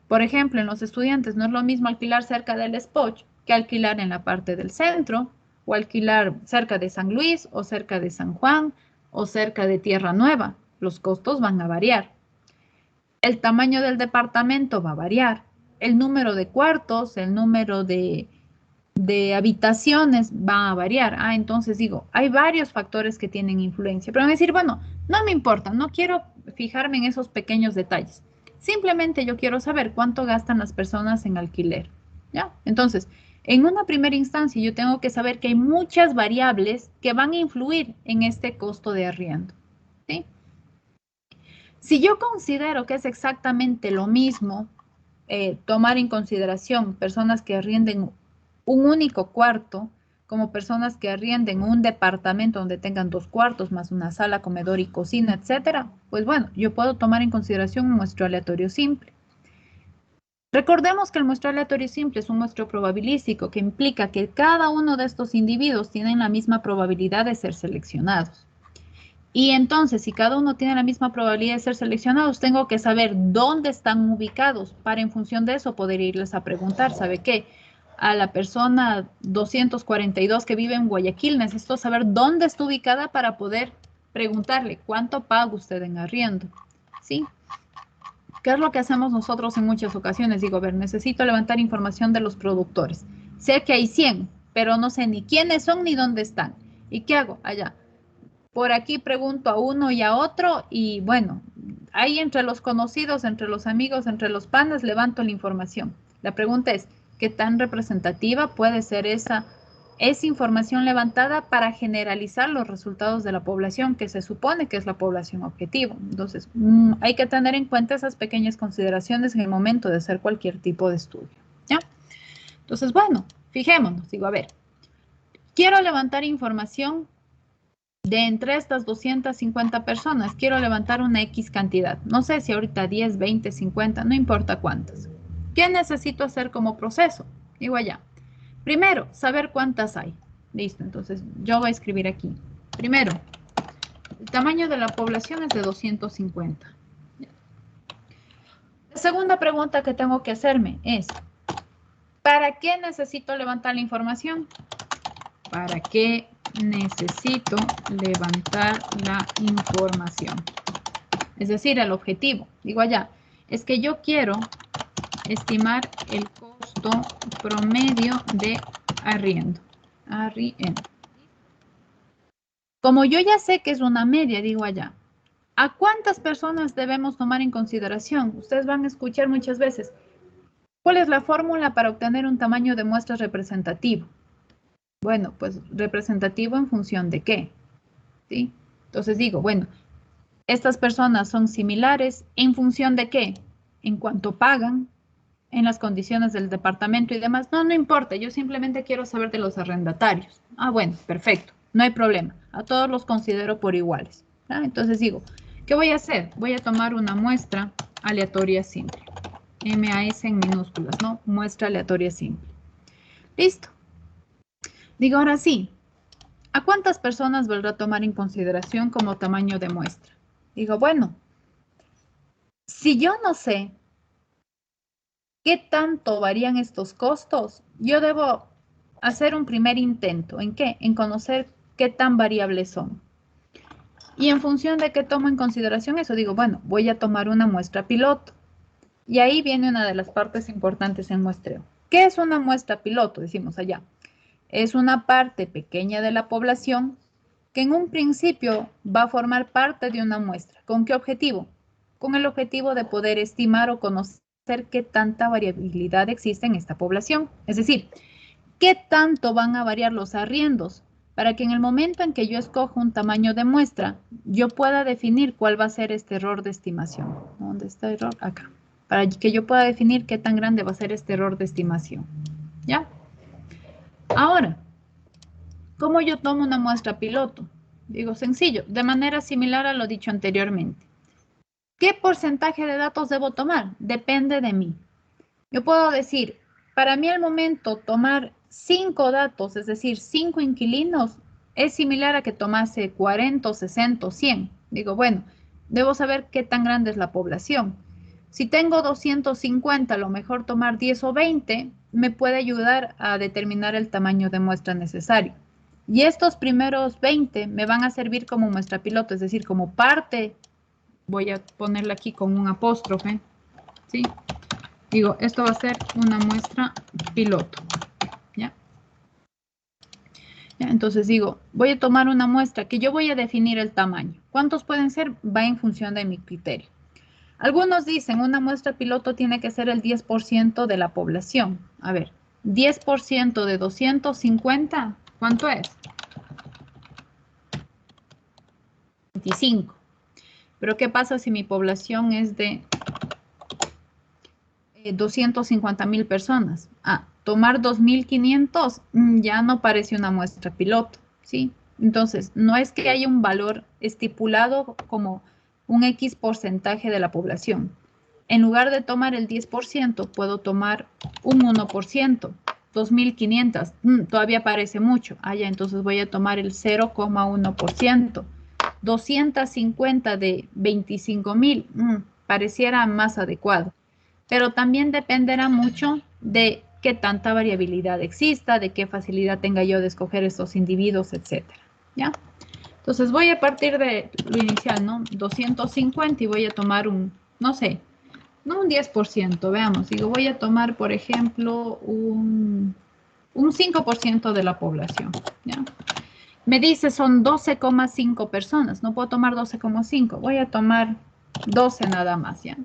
Por ejemplo, en los estudiantes no es lo mismo alquilar cerca del Spoch que alquilar en la parte del centro, o alquilar cerca de San Luis, o cerca de San Juan, o cerca de Tierra Nueva. Los costos van a variar. El tamaño del departamento va a variar. El número de cuartos, el número de habitaciones va a variar. Entonces digo, hay varios factores que tienen influencia. Pero van a decir, bueno, no me importa, no quiero fijarme en esos pequeños detalles. Simplemente yo quiero saber cuánto gastan las personas en alquiler, ¿ya? Entonces, en una primera instancia yo tengo que saber que hay muchas variables que van a influir en este costo de arriendo, ¿sí? Si yo considero que es exactamente lo mismo tomar en consideración personas que arrienden un único cuarto, como personas que arrienden un departamento donde tengan 2 cuartos más una sala, comedor y cocina, etcétera, pues bueno, yo puedo tomar en consideración un muestreo aleatorio simple. Recordemos que el muestreo aleatorio simple es un muestreo probabilístico que implica que cada uno de estos individuos tienen la misma probabilidad de ser seleccionados. Y entonces, si cada uno tiene la misma probabilidad de ser seleccionados, tengo que saber dónde están ubicados para en función de eso poder irles a preguntar, ¿sabe qué? A la persona 242 que vive en Guayaquil, necesito saber dónde está ubicada para poder preguntarle cuánto paga usted en arriendo, ¿sí? ¿Qué es lo que hacemos nosotros en muchas ocasiones? Digo, a ver, necesito levantar información de los productores. Sé que hay 100, pero no sé ni quiénes son ni dónde están. ¿Y qué hago? Allá. por aquí pregunto a uno y a otro y bueno, ahí entre los conocidos, entre los amigos, entre los panas, levanto la información. La pregunta es, ¿qué tan representativa puede ser esa información levantada para generalizar los resultados de la población que se supone que es la población objetivo? Entonces, hay que tener en cuenta esas pequeñas consideraciones en el momento de hacer cualquier tipo de estudio, ¿ya? Entonces, bueno, fijémonos, digo, a ver, quiero levantar información de entre estas 250 personas, quiero levantar una X cantidad. No sé si ahorita 10, 20, 50, no importa cuántas. ¿Qué necesito hacer como proceso? Digo allá. Primero, saber cuántas hay. Listo, entonces yo voy a escribir aquí. Primero, el tamaño de la población es de 250. La segunda pregunta que tengo que hacerme es, ¿para qué necesito levantar la información? ¿Para qué necesito levantar la información? Es decir, el objetivo. Digo allá, es que yo quiero estimar el costo promedio de arriendo. Como yo ya sé que es una media, digo allá, ¿a cuántas personas debemos tomar en consideración? Ustedes van a escuchar muchas veces, ¿cuál es la fórmula para obtener un tamaño de muestra representativo? Bueno, pues representativo en función de qué, ¿sí? Entonces digo, bueno, estas personas son similares en función de qué, en cuánto pagan, en las condiciones del departamento y demás. No, no importa, yo simplemente quiero saber de los arrendatarios. Ah, bueno, perfecto, no hay problema. A todos los considero por iguales. ¿Ah? Entonces digo, ¿qué voy a hacer? Voy a tomar una muestra aleatoria simple. MAS en minúsculas, ¿no? Muestra aleatoria simple. Listo. Digo, ahora sí, ¿a cuántas personas valdrá tomar en consideración como tamaño de muestra? Digo, bueno, si yo no sé qué tanto varían estos costos, yo debo hacer un primer intento. ¿En qué? En conocer qué tan variables son. Y en función de qué tomo en consideración eso, digo, bueno, voy a tomar una muestra piloto. Y ahí viene una de las partes importantes en muestreo. ¿Qué es una muestra piloto? Decimos allá. Es una parte pequeña de la población que en un principio va a formar parte de una muestra. ¿Con qué objetivo? Con el objetivo de poder estimar o conocer qué tanta variabilidad existe en esta población. Es decir, qué tanto van a variar los arriendos para que en el momento en que yo escojo un tamaño de muestra, yo pueda definir cuál va a ser este error de estimación. ¿Dónde está el error? Acá. Para que yo pueda definir qué tan grande va a ser este error de estimación. ¿Ya? Ahora, ¿cómo yo tomo una muestra piloto? Digo, sencillo, de manera similar a lo dicho anteriormente. ¿Qué porcentaje de datos debo tomar? Depende de mí. Yo puedo decir, para mí al momento tomar 5 datos, es decir, 5 inquilinos, es similar a que tomase 40, 60 o 100. Digo, bueno, debo saber qué tan grande es la población. Si tengo 250, a lo mejor tomar 10 o 20 me puede ayudar a determinar el tamaño de muestra necesario. Y estos primeros 20 me van a servir como muestra piloto, es decir, como parte, voy a ponerla aquí con un apóstrofe, ¿sí? Digo, esto va a ser una muestra piloto, ¿ya? ¿Ya? Entonces digo, voy a tomar una muestra que yo voy a definir el tamaño. ¿Cuántos pueden ser? Va en función de mi criterio. Algunos dicen, una muestra piloto tiene que ser el 10% de la población. A ver, 10% de 250, ¿cuánto es? 25. Pero ¿qué pasa si mi población es de 250,000 personas? Ah, tomar 2,500 ya no parece una muestra piloto, ¿sí? Entonces, no es que haya un valor estipulado como un X porcentaje de la población. En lugar de tomar el 10%, puedo tomar un 1%, 2,500, todavía parece mucho. Ah, ya, entonces voy a tomar el 0,1%. 250 de 25,000, pareciera más adecuado. Pero también dependerá mucho de qué tanta variabilidad exista, de qué facilidad tenga yo de escoger estos individuos, etcétera, ¿ya? Entonces voy a partir de lo inicial, ¿no? 250 y voy a tomar un, no sé, no un 10%, veamos. Digo, voy a tomar, por ejemplo, un 5% de la población, ¿ya? Me dice son 12,5 personas. No puedo tomar 12,5. Voy a tomar 12 nada más, ¿ya?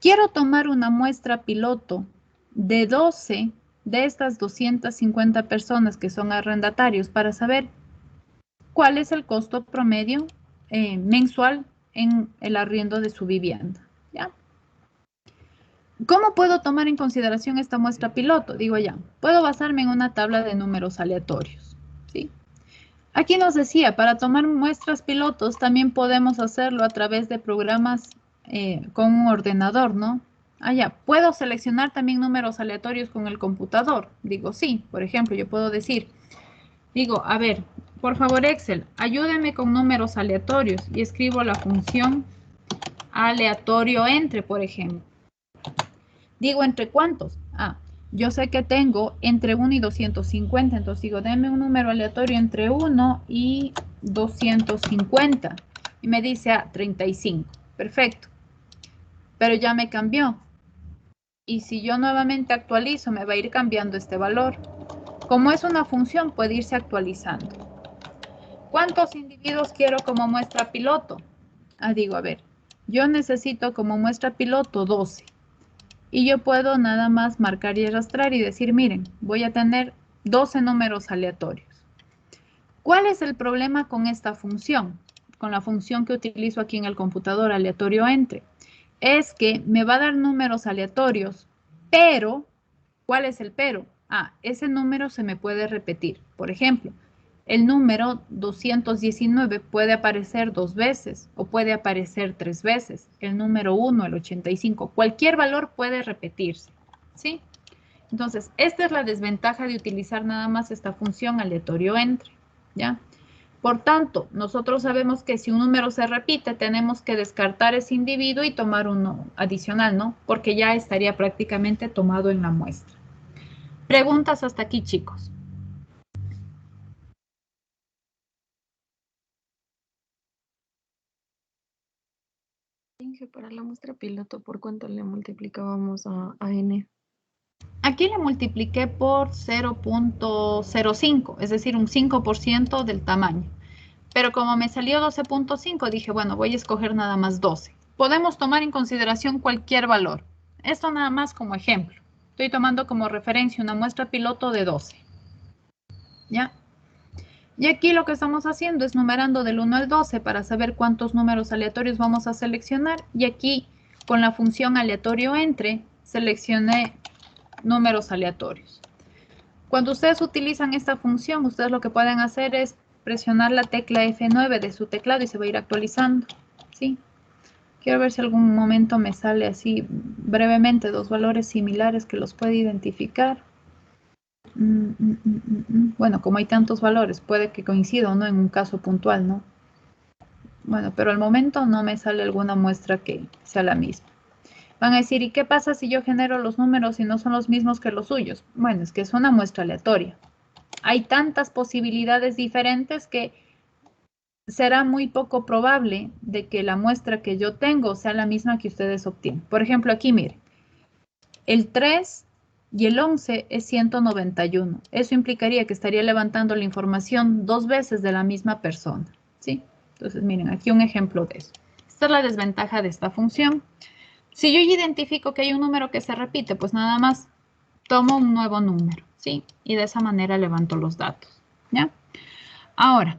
Quiero tomar una muestra piloto de 12 de estas 250 personas que son arrendatarios para saber cuál es el costo promedio mensual en el arriendo de su vivienda, ¿ya? ¿Cómo puedo tomar en consideración esta muestra piloto? Digo ya, puedo basarme en una tabla de números aleatorios, ¿sí? Aquí nos decía, para tomar muestras pilotos también podemos hacerlo a través de programas con un ordenador, ¿no? Ya, ¿puedo seleccionar también números aleatorios con el computador? Digo, sí. Por ejemplo, yo puedo decir, digo, a ver, por favor Excel, ayúdeme con números aleatorios y escribo la función aleatorio entre, por ejemplo. Digo, ¿entre cuántos? Yo sé que tengo entre 1 y 250, entonces digo, deme un número aleatorio entre 1 y 250. Y me dice, 35. Perfecto. Pero ya me cambió. Y si yo nuevamente actualizo, me va a ir cambiando este valor. Como es una función, puede irse actualizando. ¿Cuántos individuos quiero como muestra piloto? Digo, a ver, yo necesito como muestra piloto 12. Y yo puedo nada más marcar y arrastrar y decir, miren, voy a tener 12 números aleatorios. ¿Cuál es el problema con esta función? Con la función que utilizo aquí en el computador, aleatorio entre. Es que me va a dar números aleatorios, pero, ¿cuál es el pero? Ese número se me puede repetir. Por ejemplo, el número 219 puede aparecer 2 veces o puede aparecer 3 veces. El número 1, el 85, cualquier valor puede repetirse, ¿sí? Entonces, esta es la desventaja de utilizar nada más esta función aleatorio entre, ¿ya? Por tanto, nosotros sabemos que si un número se repite, tenemos que descartar ese individuo y tomar uno adicional, ¿no? Porque ya estaría prácticamente tomado en la muestra. Preguntas hasta aquí, chicos. Inge, para la muestra piloto, ¿por cuánto le multiplicábamos a n? Aquí le multipliqué por 0.05, es decir, un 5% del tamaño. Pero como me salió 12.5, dije, bueno, voy a escoger nada más 12. Podemos tomar en consideración cualquier valor. Esto nada más como ejemplo. Estoy tomando como referencia una muestra piloto de 12. ¿Ya? Y aquí lo que estamos haciendo es numerando del 1 al 12 para saber cuántos números aleatorios vamos a seleccionar. Y aquí, con la función aleatorio entre, seleccioné números aleatorios. Cuando ustedes utilizan esta función, ustedes lo que pueden hacer es presionar la tecla F9 de su teclado y se va a ir actualizando, ¿sí? Quiero ver si algún momento me sale así brevemente 2 valores similares que los puede identificar. Bueno, como hay tantos valores, puede que coincida o no en un caso puntual, ¿no? Bueno, pero al momento no me sale alguna muestra que sea la misma. Van a decir, ¿y qué pasa si yo genero los números y no son los mismos que los suyos? Bueno, es que es una muestra aleatoria. Hay tantas posibilidades diferentes que será muy poco probable de que la muestra que yo tengo sea la misma que ustedes obtienen. Por ejemplo, aquí miren, el 3 y el 11 es 191. Eso implicaría que estaría levantando la información 2 veces de la misma persona, ¿sí? Entonces, miren, aquí un ejemplo de eso. Esta es la desventaja de esta función. Si yo identifico que hay un número que se repite, pues nada más tomo un nuevo número, ¿sí? Y de esa manera levanto los datos, ¿ya? Ahora,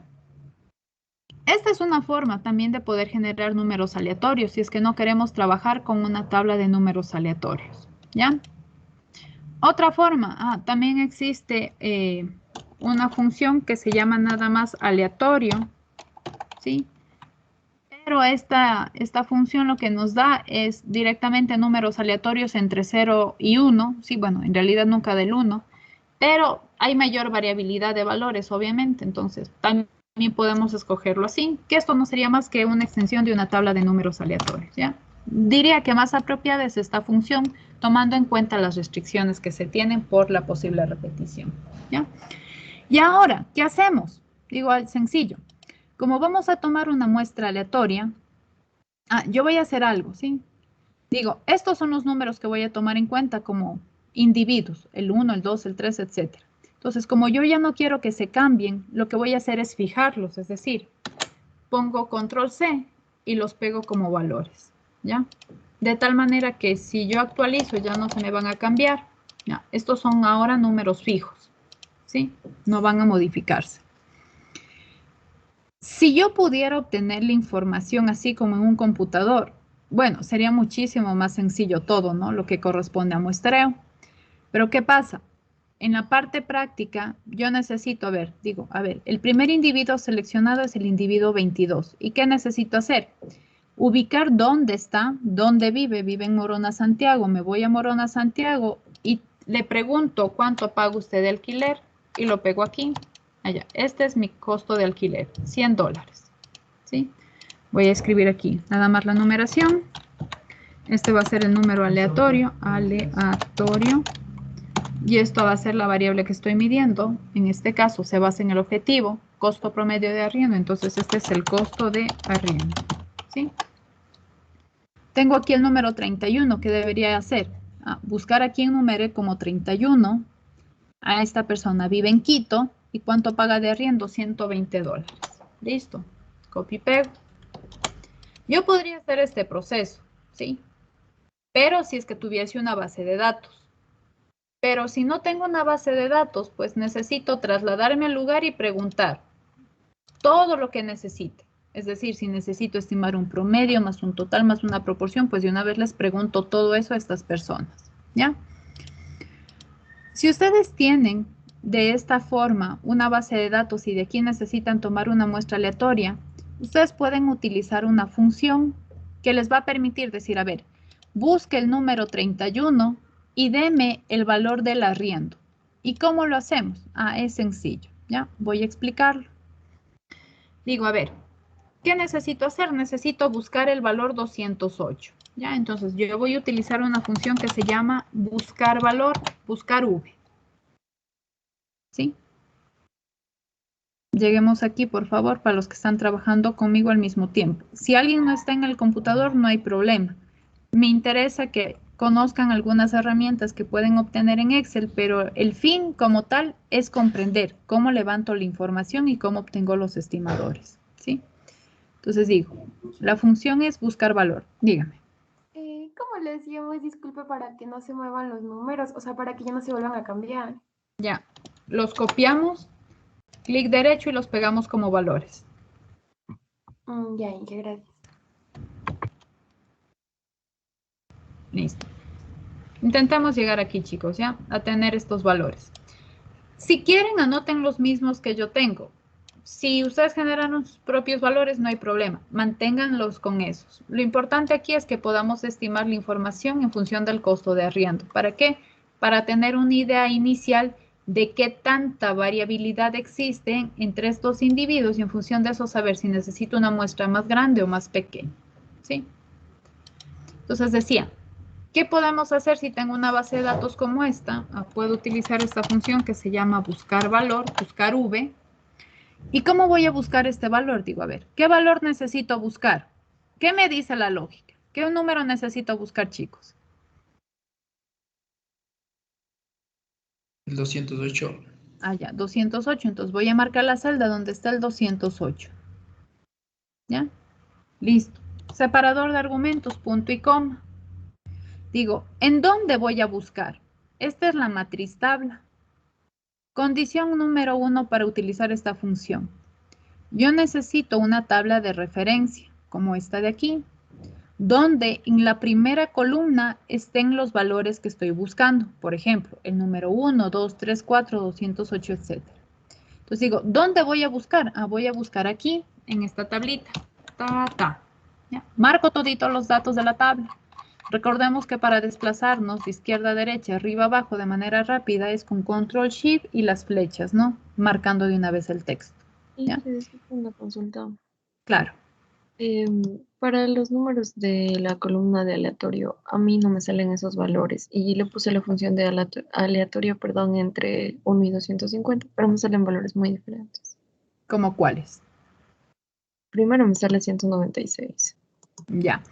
esta es una forma también de poder generar números aleatorios si es que no queremos trabajar con una tabla de números aleatorios, ¿ya? Otra forma, también existe una función que se llama nada más aleatorio, ¿sí? Pero esta función lo que nos da es directamente números aleatorios entre 0 y 1. Sí, bueno, en realidad nunca del 1. Pero hay mayor variabilidad de valores, obviamente. Entonces, también podemos escogerlo así. Que esto no sería más que una extensión de una tabla de números aleatorios, ¿ya? Diría que más apropiada es esta función, tomando en cuenta las restricciones que se tienen por la posible repetición, ¿ya? Y ahora, ¿qué hacemos? Digo, sencillo. Como vamos a tomar una muestra aleatoria, yo voy a hacer algo, ¿sí? Digo, estos son los números que voy a tomar en cuenta como individuos, el 1, el 2, el 3, etc. Entonces, como yo ya no quiero que se cambien, lo que voy a hacer es fijarlos, es decir, pongo control C y los pego como valores, ¿ya? De tal manera que si yo actualizo ya no se me van a cambiar. ¿Ya? Estos son ahora números fijos, ¿sí? No van a modificarse. Si yo pudiera obtener la información así como en un computador, bueno, sería muchísimo más sencillo todo, ¿no? Lo que corresponde a muestreo. Pero ¿qué pasa? En la parte práctica, yo necesito, el primer individuo seleccionado es el individuo 22. ¿Y qué necesito hacer? Ubicar dónde está, dónde vive. Vive en Morona, Santiago. Me voy a Morona, Santiago y le pregunto cuánto paga usted de alquiler y lo pego aquí. Allá. Este es mi costo de alquiler, $100. ¿Sí? Voy a escribir aquí nada más la numeración. Este va a ser el número aleatorio. Y esto va a ser la variable que estoy midiendo. En este caso se basa en el objetivo, costo promedio de arriendo. Entonces este es el costo de arriendo. ¿Sí? Tengo aquí el número 31. ¿Qué debería hacer? Buscar a quien numere como 31. A esta persona vive en Quito. ¿Y cuánto paga de arriendo? $120. Listo. Copy y pego. Yo podría hacer este proceso, ¿sí? Pero si es que tuviese una base de datos. Pero si no tengo una base de datos, pues necesito trasladarme al lugar y preguntar todo lo que necesite. Es decir, si necesito estimar un promedio, más un total, más una proporción, pues de una vez les pregunto todo eso a estas personas, ¿ya? Si ustedes tienen de esta forma una base de datos y de aquí necesitan tomar una muestra aleatoria, ustedes pueden utilizar una función que les va a permitir decir, a ver, busque el número 31 y deme el valor del arriendo. ¿Y cómo lo hacemos? Es sencillo, ¿ya? Voy a explicarlo. Digo, a ver, ¿qué necesito hacer? Necesito buscar el valor 208, ¿ya? Entonces, yo voy a utilizar una función que se llama buscar valor, buscar V. ¿Sí? Lleguemos aquí, por favor, para los que están trabajando conmigo al mismo tiempo. Si alguien no está en el computador, no hay problema. Me interesa que conozcan algunas herramientas que pueden obtener en Excel, pero el fin como tal es comprender cómo levanto la información y cómo obtengo los estimadores, ¿sí? Entonces digo, la función es buscar valor. Dígame. ¿Cómo le decíamos? Disculpe, para que no se muevan los números, o sea, para que ya no se vuelvan a cambiar. Ya, los copiamos, clic derecho y los pegamos como valores. Ya, Inge, gracias. Listo. Intentamos llegar aquí, chicos, ¿ya? A tener estos valores. Si quieren, anoten los mismos que yo tengo. Si ustedes generaron sus propios valores, no hay problema. Manténganlos con esos. Lo importante aquí es que podamos estimar la información en función del costo de arriendo. ¿Para qué? Para tener una idea inicial de qué tanta variabilidad existe entre estos individuos y en función de eso saber si necesito una muestra más grande o más pequeña. ¿Sí? Entonces decía, ¿qué podemos hacer si tengo una base de datos como esta? Puedo utilizar esta función que se llama buscar valor, buscar V. ¿Y cómo voy a buscar este valor? Digo, a ver, ¿qué valor necesito buscar? ¿Qué me dice la lógica? ¿Qué número necesito buscar, chicos? El 208. Ya, 208. Entonces voy a marcar la celda donde está el 208. ¿Ya? Listo. Separador de argumentos, punto y coma. Digo, ¿en dónde voy a buscar? Esta es la matriz tabla. Condición número 1 para utilizar esta función. Yo necesito una tabla de referencia, como esta de aquí, donde en la primera columna estén los valores que estoy buscando. Por ejemplo, el número 1, 2, 3, 4, 208, etc. Entonces digo, ¿dónde voy a buscar? Voy a buscar aquí, en esta tablita. ¿Ya? Marco toditos los datos de la tabla. Recordemos que para desplazarnos de izquierda a derecha, arriba a abajo de manera rápida es con Control Shift y las flechas, ¿no? Marcando de una vez el texto. ¿Ya? Una consulta. Claro. Para los números de la columna de aleatorio, a mí no me salen esos valores y le puse la función de aleatorio, perdón, entre 1 y 250, pero me salen valores muy diferentes. ¿Cómo cuáles? Primero me sale 196. Ya.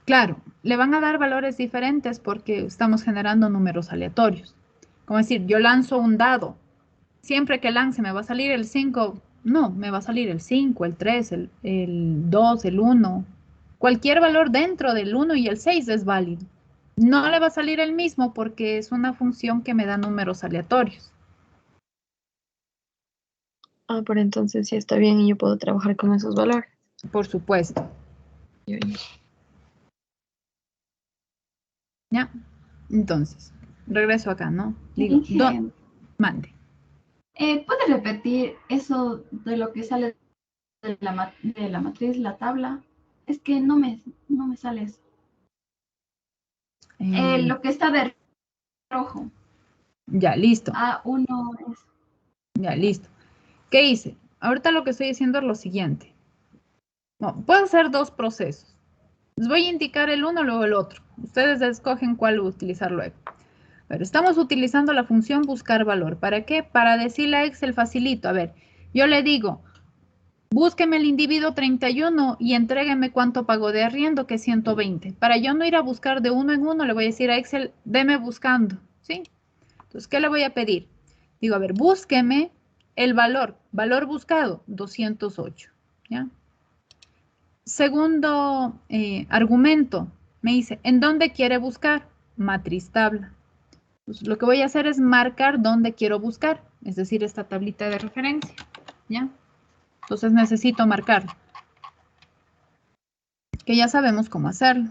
Claro, le van a dar valores diferentes porque estamos generando números aleatorios. Como decir, yo lanzo un dado siempre que lance me va a salir el 5, no, me va a salir el 5, el 3, el 2, el 1. Cualquier valor dentro del 1 y el 6 es válido. No le va a salir el mismo porque es una función que me da números aleatorios. Ah, pero entonces sí está bien y yo puedo trabajar con esos valores. Por supuesto. Ya, entonces, regreso acá, ¿no? Digo, mande. ¿Puede repetir eso de lo que sale de la matriz, la tabla? Es que no me sale eso. Lo que está de rojo. Ya, listo. A1 es... Ya, listo. ¿Qué hice? Ahorita lo que estoy haciendo es lo siguiente. No, puedo hacer dos procesos. Les voy a indicar el uno, luego el otro. Ustedes escogen cuál utilizar luego. Pero estamos utilizando la función buscar valor. ¿Para qué? Para decirle a Excel facilito. A ver, yo le digo, búsqueme el individuo 31 y entrégueme cuánto pagó de arriendo, que es 120. Para yo no ir a buscar de uno en uno, le voy a decir a Excel, deme buscando, ¿sí? Entonces, ¿qué le voy a pedir? Digo, a ver, búsqueme el valor buscado, 208, ¿ya? Segundo argumento, me dice, ¿en dónde quiere buscar? Matriz tabla. Pues lo que voy a hacer es marcar dónde quiero buscar, es decir, esta tablita de referencia, ¿ya? Entonces necesito marcarlo, que ya sabemos cómo hacerlo,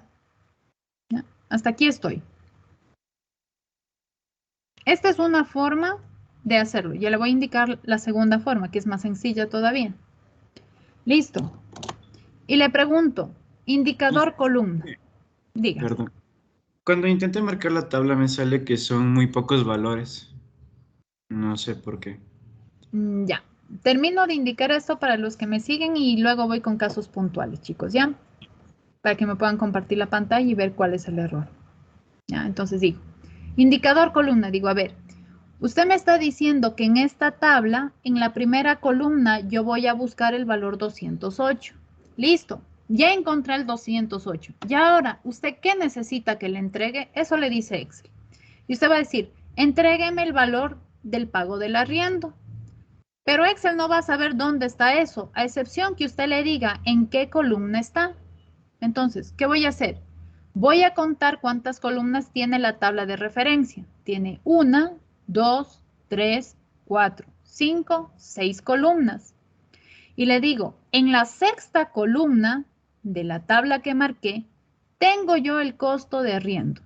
¿ya? Hasta aquí estoy. Esta es una forma de hacerlo. Ya le voy a indicar la segunda forma, que es más sencilla todavía. Listo. Y le pregunto, indicador columna. Diga. Perdón. Cuando intenté marcar la tabla me sale que son muy pocos valores. No sé por qué. Ya. Termino de indicar esto para los que me siguen y luego voy con casos puntuales, chicos, ¿ya? Para que me puedan compartir la pantalla y ver cuál es el error. Ya, entonces digo, indicador columna, digo, a ver, usted me está diciendo que en esta tabla, en la primera columna, yo voy a buscar el valor 208. Listo, ya encontré el 208. Y ahora, ¿usted qué necesita que le entregue? Eso le dice Excel. Y usted va a decir, entrégueme el valor del pago del arriendo. Pero Excel no va a saber dónde está eso, a excepción que usted le diga en qué columna está. Entonces, ¿qué voy a hacer? Voy a contar cuántas columnas tiene la tabla de referencia. Tiene 1, 2, 3, 4, 5, 6 columnas. Y le digo, en la sexta columna de la tabla que marqué, tengo yo el costo de arriendo.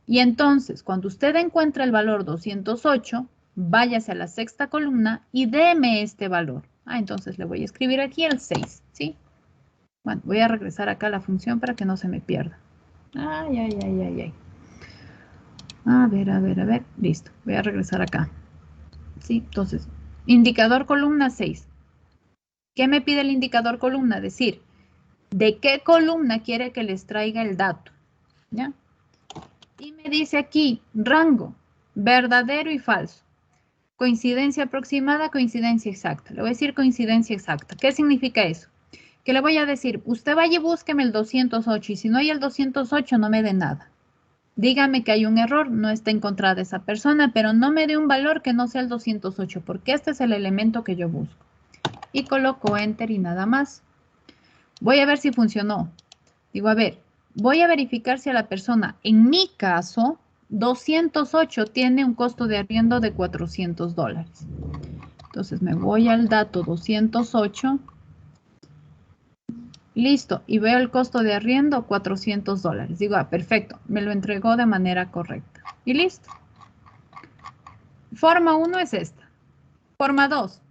Y entonces, cuando usted encuentra el valor 208, váyase a la sexta columna y deme este valor. Entonces le voy a escribir aquí el 6, ¿sí? Bueno, voy a regresar acá a la función para que no se me pierda. Ay. A ver, listo. Voy a regresar acá. Sí, entonces, indicador columna 6. ¿Qué me pide el indicador columna? Decir, ¿de qué columna quiere que les traiga el dato? ¿Ya? Y me dice aquí, rango, verdadero y falso. Coincidencia aproximada, coincidencia exacta. Le voy a decir coincidencia exacta. ¿Qué significa eso? Que le voy a decir, usted vaya y búsqueme el 208 y si no hay el 208 no me dé nada. Dígame que hay un error, no está encontrada esa persona, pero no me dé un valor que no sea el 208 porque este es el elemento que yo busco. Y coloco Enter y nada más. Voy a ver si funcionó. Digo, a ver, voy a verificar si a la persona, en mi caso, 208 tiene un costo de arriendo de $400. Entonces me voy al dato 208. Listo, y veo el costo de arriendo, $400. Digo, perfecto, me lo entregó de manera correcta. Y listo. Forma 1 es esta. Forma 2.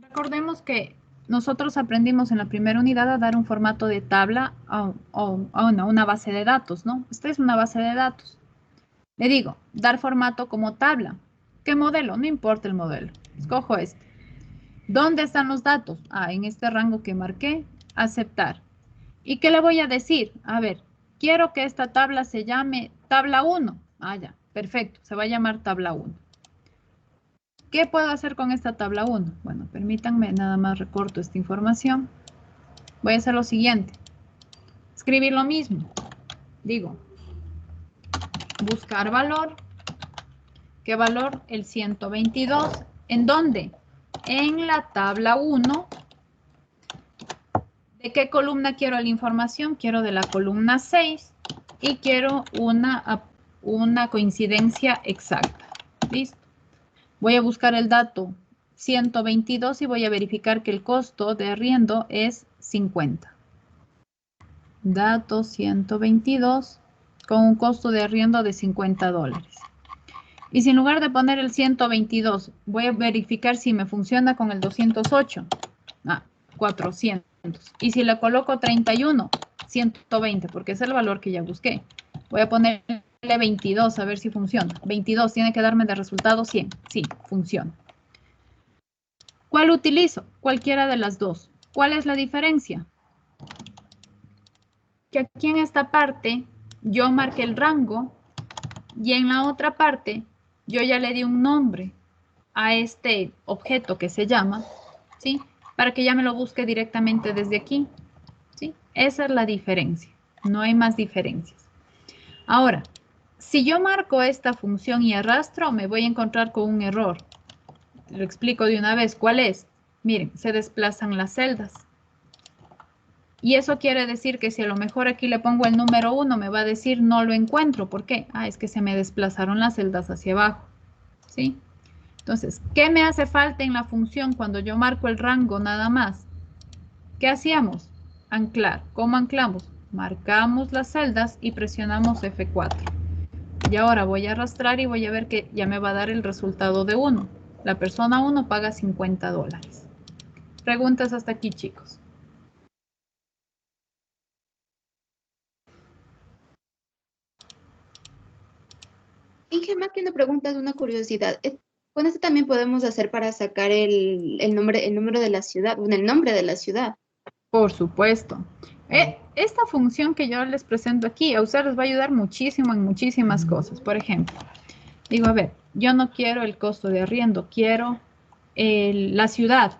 Recordemos que nosotros aprendimos en la primera unidad a dar un formato de tabla a una base de datos, ¿no? Esta es una base de datos. Le digo, dar formato como tabla. ¿Qué modelo? No importa el modelo. Escojo este. ¿Dónde están los datos? En este rango que marqué, aceptar. ¿Y qué le voy a decir? A ver, quiero que esta tabla se llame tabla 1. Ya, perfecto, se va a llamar tabla 1. ¿Qué puedo hacer con esta tabla 1? Bueno, permítanme, nada más recorto esta información. Voy a hacer lo siguiente. Escribir lo mismo. Digo, buscar valor, ¿Qué valor? El 122. ¿En dónde? En la tabla 1. ¿De qué columna quiero la información? Quiero de la columna 6 y quiero una coincidencia exacta. ¿Listo? Voy a buscar el dato 122 y voy a verificar que el costo de arriendo es 50. Dato 122 con un costo de arriendo de $50. Y si en lugar de poner el 122, voy a verificar si me funciona con el 208. 400. Y si le coloco 31, 120, porque es el valor que ya busqué. Voy a ponerle 22 a ver si funciona. 22 tiene que darme de resultado 100. Sí, funciona. ¿Cuál utilizo? Cualquiera de las dos. ¿Cuál es la diferencia? Que aquí en esta parte yo marqué el rango y en la otra parte yo ya le di un nombre a este objeto que se llama, ¿sí? Para que ya me lo busque directamente desde aquí, ¿sí? Esa es la diferencia. No hay más diferencias. Ahora, si yo marco esta función y arrastro, me voy a encontrar con un error. Lo explico de una vez. ¿Cuál es? Miren, se desplazan las celdas. Y eso quiere decir que si a lo mejor aquí le pongo el número 1, me va a decir no lo encuentro. ¿Por qué? Es que se me desplazaron las celdas hacia abajo. ¿Sí? Entonces, ¿qué me hace falta en la función cuando yo marco el rango nada más? ¿Qué hacíamos? Anclar. ¿Cómo anclamos? Marcamos las celdas y presionamos F4. Y ahora voy a arrastrar y voy a ver que ya me va a dar el resultado de 1. La persona 1 paga $50. Preguntas hasta aquí, chicos. Inge, más que una pregunta, es una curiosidad. Con esto también podemos hacer para sacar el número de la ciudad, bueno, el nombre de la ciudad. Por supuesto. Esta función que yo les presento aquí a ustedes les va a ayudar muchísimo en muchísimas cosas. Por ejemplo, digo, a ver, yo no quiero el costo de arriendo, quiero la ciudad.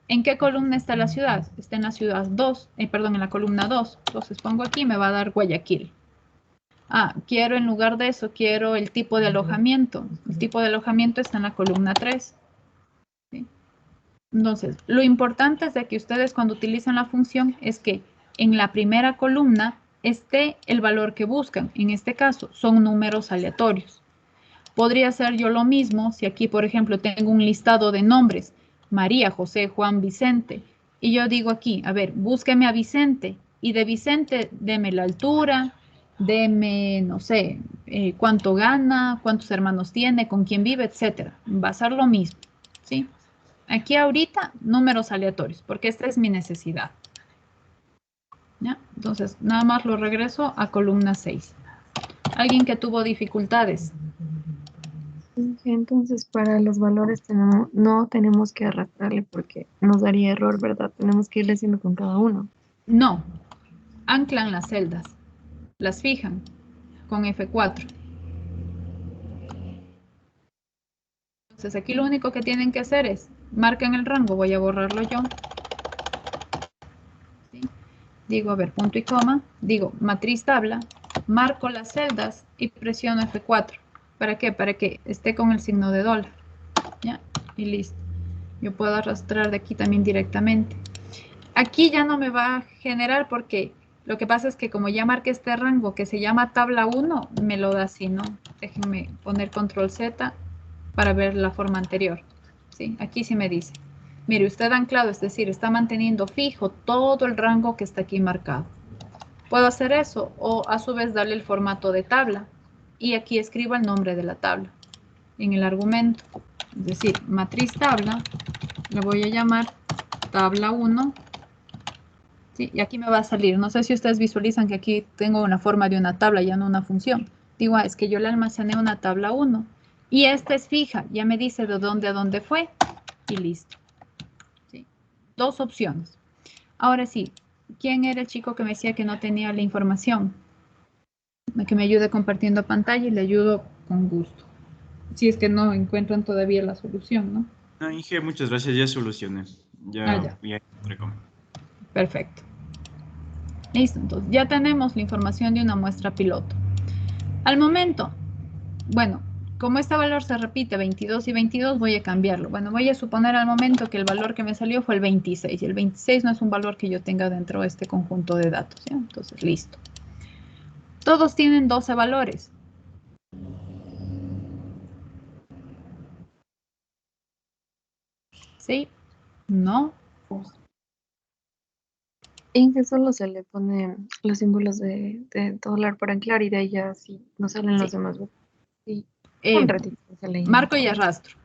¿En qué columna está la ciudad? Está en la ciudad 2, en la columna 2. Entonces pongo aquí y me va a dar Guayaquil. Quiero en lugar de eso, quiero el tipo de alojamiento. El tipo de alojamiento está en la columna 3. ¿Sí? Entonces, lo importante es de que ustedes cuando utilizan la función es que en la primera columna esté el valor que buscan. En este caso, son números aleatorios. Podría ser yo lo mismo si aquí, por ejemplo, tengo un listado de nombres. María, José, Juan, Vicente. Y yo digo aquí, a ver, búsqueme a Vicente. Y de Vicente, deme la altura, deme, no sé, cuánto gana, cuántos hermanos tiene, con quién vive, etc. Va a ser lo mismo, ¿sí? Aquí ahorita, números aleatorios, porque esta es mi necesidad. ¿Ya? Entonces, nada más lo regreso a columna 6. ¿Alguien que tuvo dificultades? Entonces, para los valores no tenemos que arrastrarle porque nos daría error, ¿verdad? Tenemos que irle haciendo con cada uno. No. Anclan las celdas. Las fijan con F4. Entonces, aquí lo único que tienen que hacer es, marcan el rango, voy a borrarlo yo. ¿Sí? Digo, a ver, punto y coma. Digo, matriz tabla. Marco las celdas y presiono F4. ¿Para qué? Para que esté con el signo de dólar. ¿Ya? Y listo. Yo puedo arrastrar de aquí también directamente. Aquí ya no me va a generar porque lo que pasa es que como ya marqué este rango que se llama tabla 1, me lo da así, ¿no? Déjenme poner control Z para ver la forma anterior. ¿Sí? Aquí sí me dice. Mire, usted ha anclado, es decir, está manteniendo fijo todo el rango que está aquí marcado. Puedo hacer eso o a su vez darle el formato de tabla. Y aquí escribo el nombre de la tabla en el argumento. Es decir, matriz tabla, le voy a llamar tabla 1. ¿Sí? Y aquí me va a salir. No sé si ustedes visualizan que aquí tengo una forma de una tabla, ya no una función. Digo, es que yo le almacené una tabla 1. Y esta es fija. Ya me dice de dónde a dónde fue. Y listo. ¿Sí? Dos opciones. Ahora sí, ¿quién era el chico que me decía que no tenía la información? Que me ayude compartiendo pantalla y le ayudo con gusto. Si es que no encuentran todavía la solución, ¿no? No, Inge, muchas gracias, ya solucioné. Ya encontré cómo. Perfecto. Listo, entonces ya tenemos la información de una muestra piloto. Al momento, bueno, como este valor se repite 22 y 22, voy a cambiarlo. Bueno, voy a suponer al momento que el valor que me salió fue el 26. Y el 26 no es un valor que yo tenga dentro de este conjunto de datos, ¿ya? Entonces, listo. Todos tienen 12 valores. ¿Sí? ¿No? Inge solo se le pone los símbolos de dólar para anclar y de ahí ya sí no salen los demás. Sí, un ratito se le Marco y arrastro.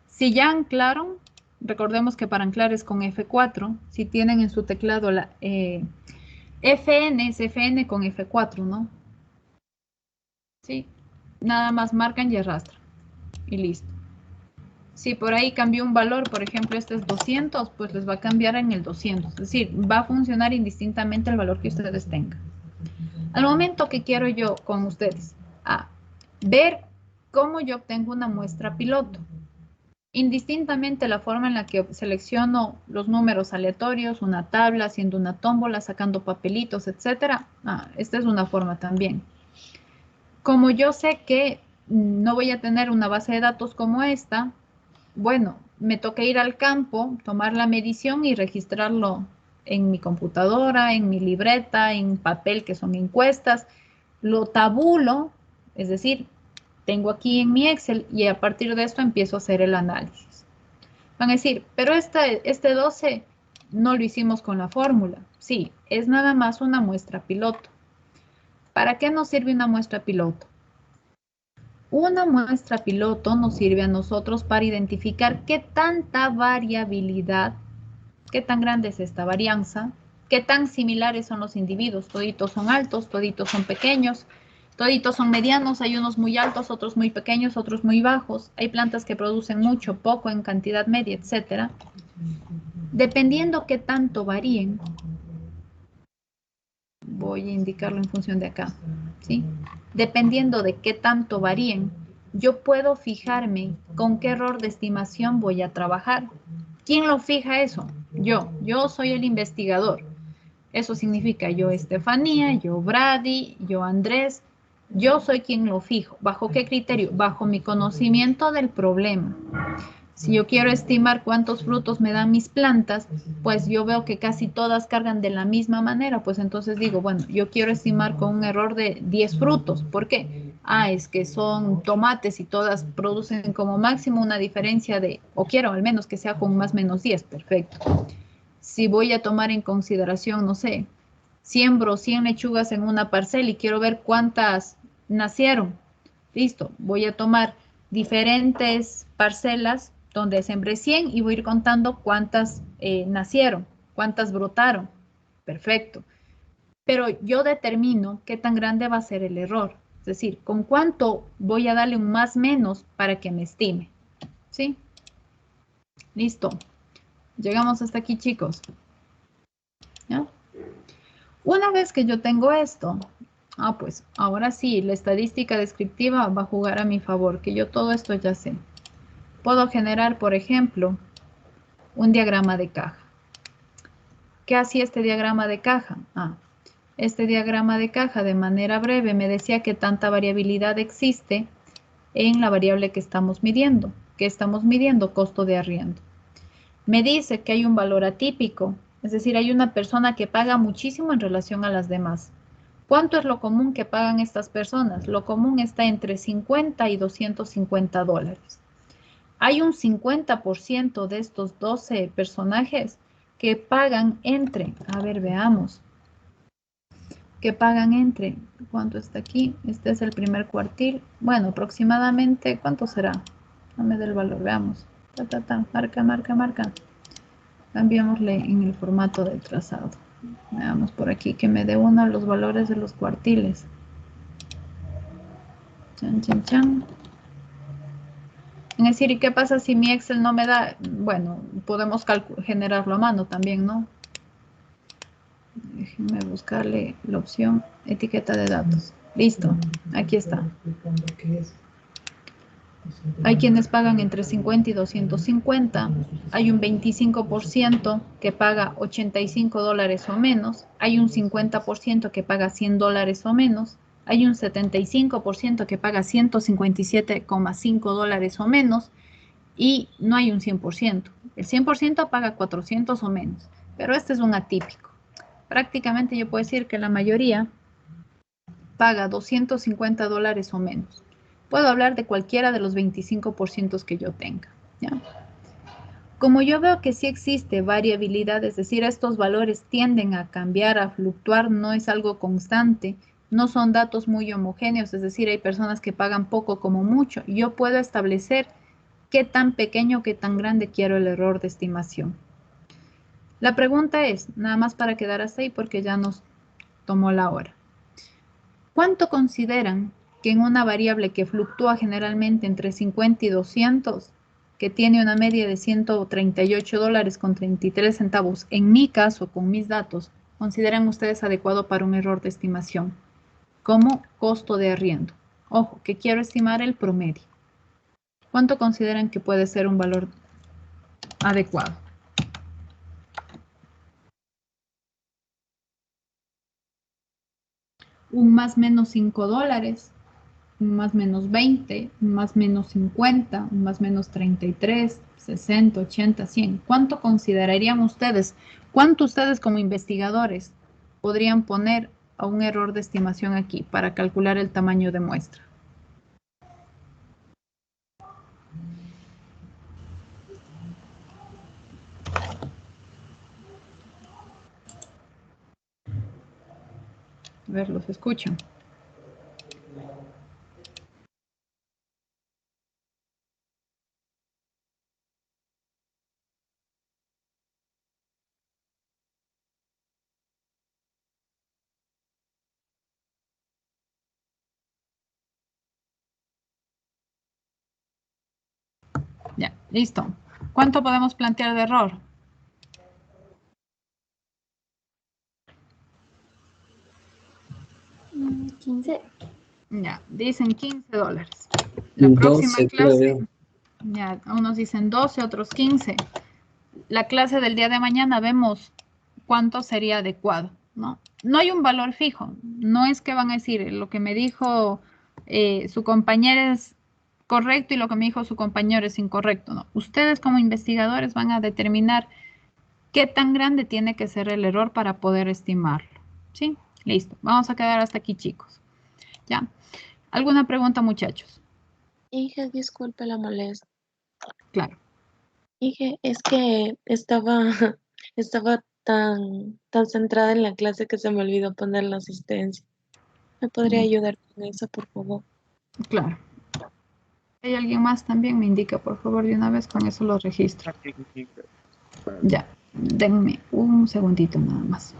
Si ya anclaron, recordemos que para anclar es con F4. Si tienen en su teclado la FN, es FN con F4, ¿no? Sí. Nada más marcan y arrastran. Y listo. Si por ahí cambió un valor, por ejemplo, este es 200, pues les va a cambiar en el 200. Es decir, va a funcionar indistintamente el valor que ustedes tengan. Al momento que quiero yo con ustedes ver cómo yo obtengo una muestra piloto. Indistintamente la forma en la que selecciono los números aleatorios, una tabla, haciendo una tómbola, sacando papelitos, etc. Esta es una forma también. Como yo sé que no voy a tener una base de datos como esta, bueno, me toca ir al campo, tomar la medición y registrarlo en mi computadora, en mi libreta, en papel, que son encuestas. Lo tabulo, es decir, tengo aquí en mi Excel y a partir de esto empiezo a hacer el análisis. Van a decir, pero este 12 no lo hicimos con la fórmula. Sí, es nada más una muestra piloto. ¿Para qué nos sirve una muestra piloto? Una muestra piloto nos sirve a nosotros para identificar qué tanta variabilidad, qué tan grande es esta varianza, qué tan similares son los individuos. Toditos son altos, toditos son pequeños, toditos son medianos, hay unos muy altos, otros muy pequeños, otros muy bajos. Hay plantas que producen mucho, poco, en cantidad media, etc. Dependiendo qué tanto varíen, voy a indicarlo en función de acá, ¿sí? Dependiendo de qué tanto varíen, yo puedo fijarme con qué error de estimación voy a trabajar. ¿Quién lo fija eso? Yo soy el investigador. Eso significa yo, Estefanía, yo, Brady, yo, Andrés. Yo soy quien lo fijo. ¿Bajo qué criterio? Bajo mi conocimiento del problema. Si yo quiero estimar cuántos frutos me dan mis plantas, pues yo veo que casi todas cargan de la misma manera, pues entonces digo, bueno, yo quiero estimar con un error de 10 frutos. ¿Por qué? Es que son tomates y todas producen como máximo una diferencia de, o quiero al menos que sea con más o menos 10, perfecto. Si voy a tomar en consideración, no sé, siembro 100 lechugas en una parcela y quiero ver cuántas nacieron, listo, voy a tomar diferentes parcelas donde sembré 100 y voy a ir contando cuántas nacieron, cuántas brotaron. Perfecto. Pero yo determino qué tan grande va a ser el error. Es decir, con cuánto voy a darle un más menos para que me estime. ¿Sí? Listo. Llegamos hasta aquí, chicos. ¿Ya? Una vez que yo tengo esto, pues ahora sí, la estadística descriptiva va a jugar a mi favor, que yo todo esto ya sé. Puedo generar, por ejemplo, un diagrama de caja. ¿Qué hacía este diagrama de caja? Este diagrama de caja, de manera breve, me decía que tanta variabilidad existe en la variable que estamos midiendo. ¿Qué estamos midiendo? Costo de arriendo. Me dice que hay un valor atípico, es decir, hay una persona que paga muchísimo en relación a las demás. ¿Cuánto es lo común que pagan estas personas? Lo común está entre 50 y 250 dólares. Hay un 50% de estos 12 personajes que pagan entre, a ver, veamos, que pagan entre, ¿cuánto está aquí? Este es el primer cuartil. Bueno, aproximadamente, ¿cuánto será? Dame del valor, veamos. Marca. Cambiémosle en el formato de trazado. Veamos por aquí, que me dé uno los valores de los cuartiles. Chan. Es decir, ¿y qué pasa si mi Excel no me da? Bueno, podemos generarlo a mano también, ¿no? Déjenme buscarle la opción etiqueta de datos. Listo, aquí está. Hay quienes pagan entre 50 y 250. Hay un 25% que paga 85 dólares o menos. Hay un 50% que paga 100 dólares o menos. Hay un 75% que paga $157,5 o menos y no hay un 100%. El 100% paga 400 o menos, pero este es un atípico. Prácticamente yo puedo decir que la mayoría paga $250 o menos. Puedo hablar de cualquiera de los 25% que yo tenga, ¿ya? Como yo veo que sí existe variabilidad, es decir, estos valores tienden a cambiar, a fluctuar, no es algo constante, no son datos muy homogéneos, es decir, hay personas que pagan poco como mucho. Yo puedo establecer qué tan pequeño, qué tan grande quiero el error de estimación. La pregunta es, nada más para quedar así porque ya nos tomó la hora. ¿Cuánto consideran que en una variable que fluctúa generalmente entre 50 y 200, que tiene una media de $138,33, en mi caso, con mis datos, consideran ustedes adecuado para un error de estimación como costo de arriendo? Ojo, que quiero estimar el promedio. ¿Cuánto consideran que puede ser un valor adecuado? Un más menos $5, un más menos 20, un más menos 50, un más menos 33, 60, 80, 100. ¿Cuánto considerarían ustedes? ¿Cuánto ustedes como investigadores podrían poner a un error de estimación aquí para calcular el tamaño de muestra? A ver, los escucho. Ya, listo. ¿Cuánto podemos plantear de error? $15. Ya, dicen $15. La próxima 12, clase, creo. ya, unos dicen 12, otros 15. La clase del día de mañana vemos cuánto sería adecuado, ¿no? No hay un valor fijo, no es que van a decir lo que me dijo su compañero es correcto y lo que me dijo su compañero es incorrecto, no. Ustedes como investigadores van a determinar qué tan grande tiene que ser el error para poder estimarlo, ¿sí? Listo, vamos a quedar hasta aquí, chicos. ¿Ya? ¿Alguna pregunta, muchachos? Inge, disculpe la molestia. Claro. Inge, es que estaba tan centrada en la clase que se me olvidó poner la asistencia. ¿Me podría ayudar con eso, por favor? Claro. ¿Hay alguien más también? Me indica, por favor, de una vez, con eso lo registro. Ya, denme un segundito nada más.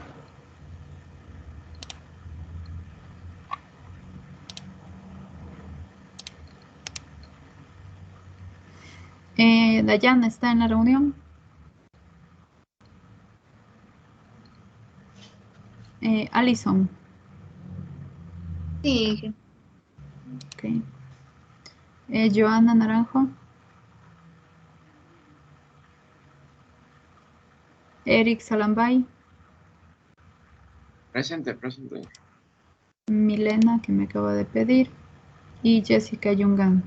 Dayana, ¿está en la reunión? Alison. Sí. Ok. Joana Naranjo. Eric Salambay. Presente, presente. Milena, que me acaba de pedir. Y Jessica Yungan.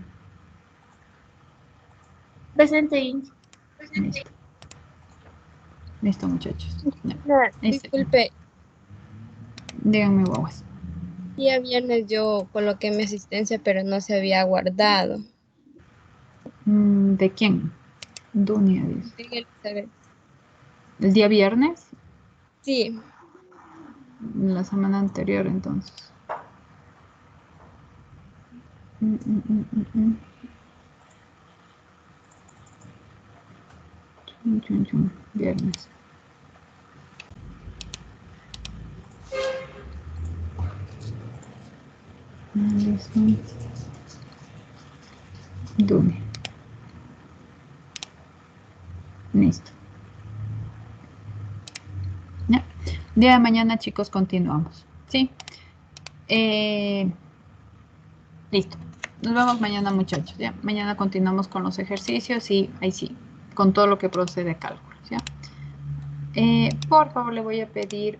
Presente. Listo. Listo, muchachos. Ya. Disculpe, Díganme, guaguas. día viernes yo coloqué mi asistencia, pero no se había guardado. ¿De quién? Dunia, dice. Sí, Elizabeth. ¿El día viernes? Sí, La semana anterior, entonces. Viernes. Dunia. Listo. Ya. Día de mañana, chicos, continuamos. ¿Sí? Listo. Nos vemos mañana, muchachos. ¿Ya? Mañana continuamos con los ejercicios y ahí sí, con todo lo que procede a cálculos. ¿Ya? Por favor, le voy a pedir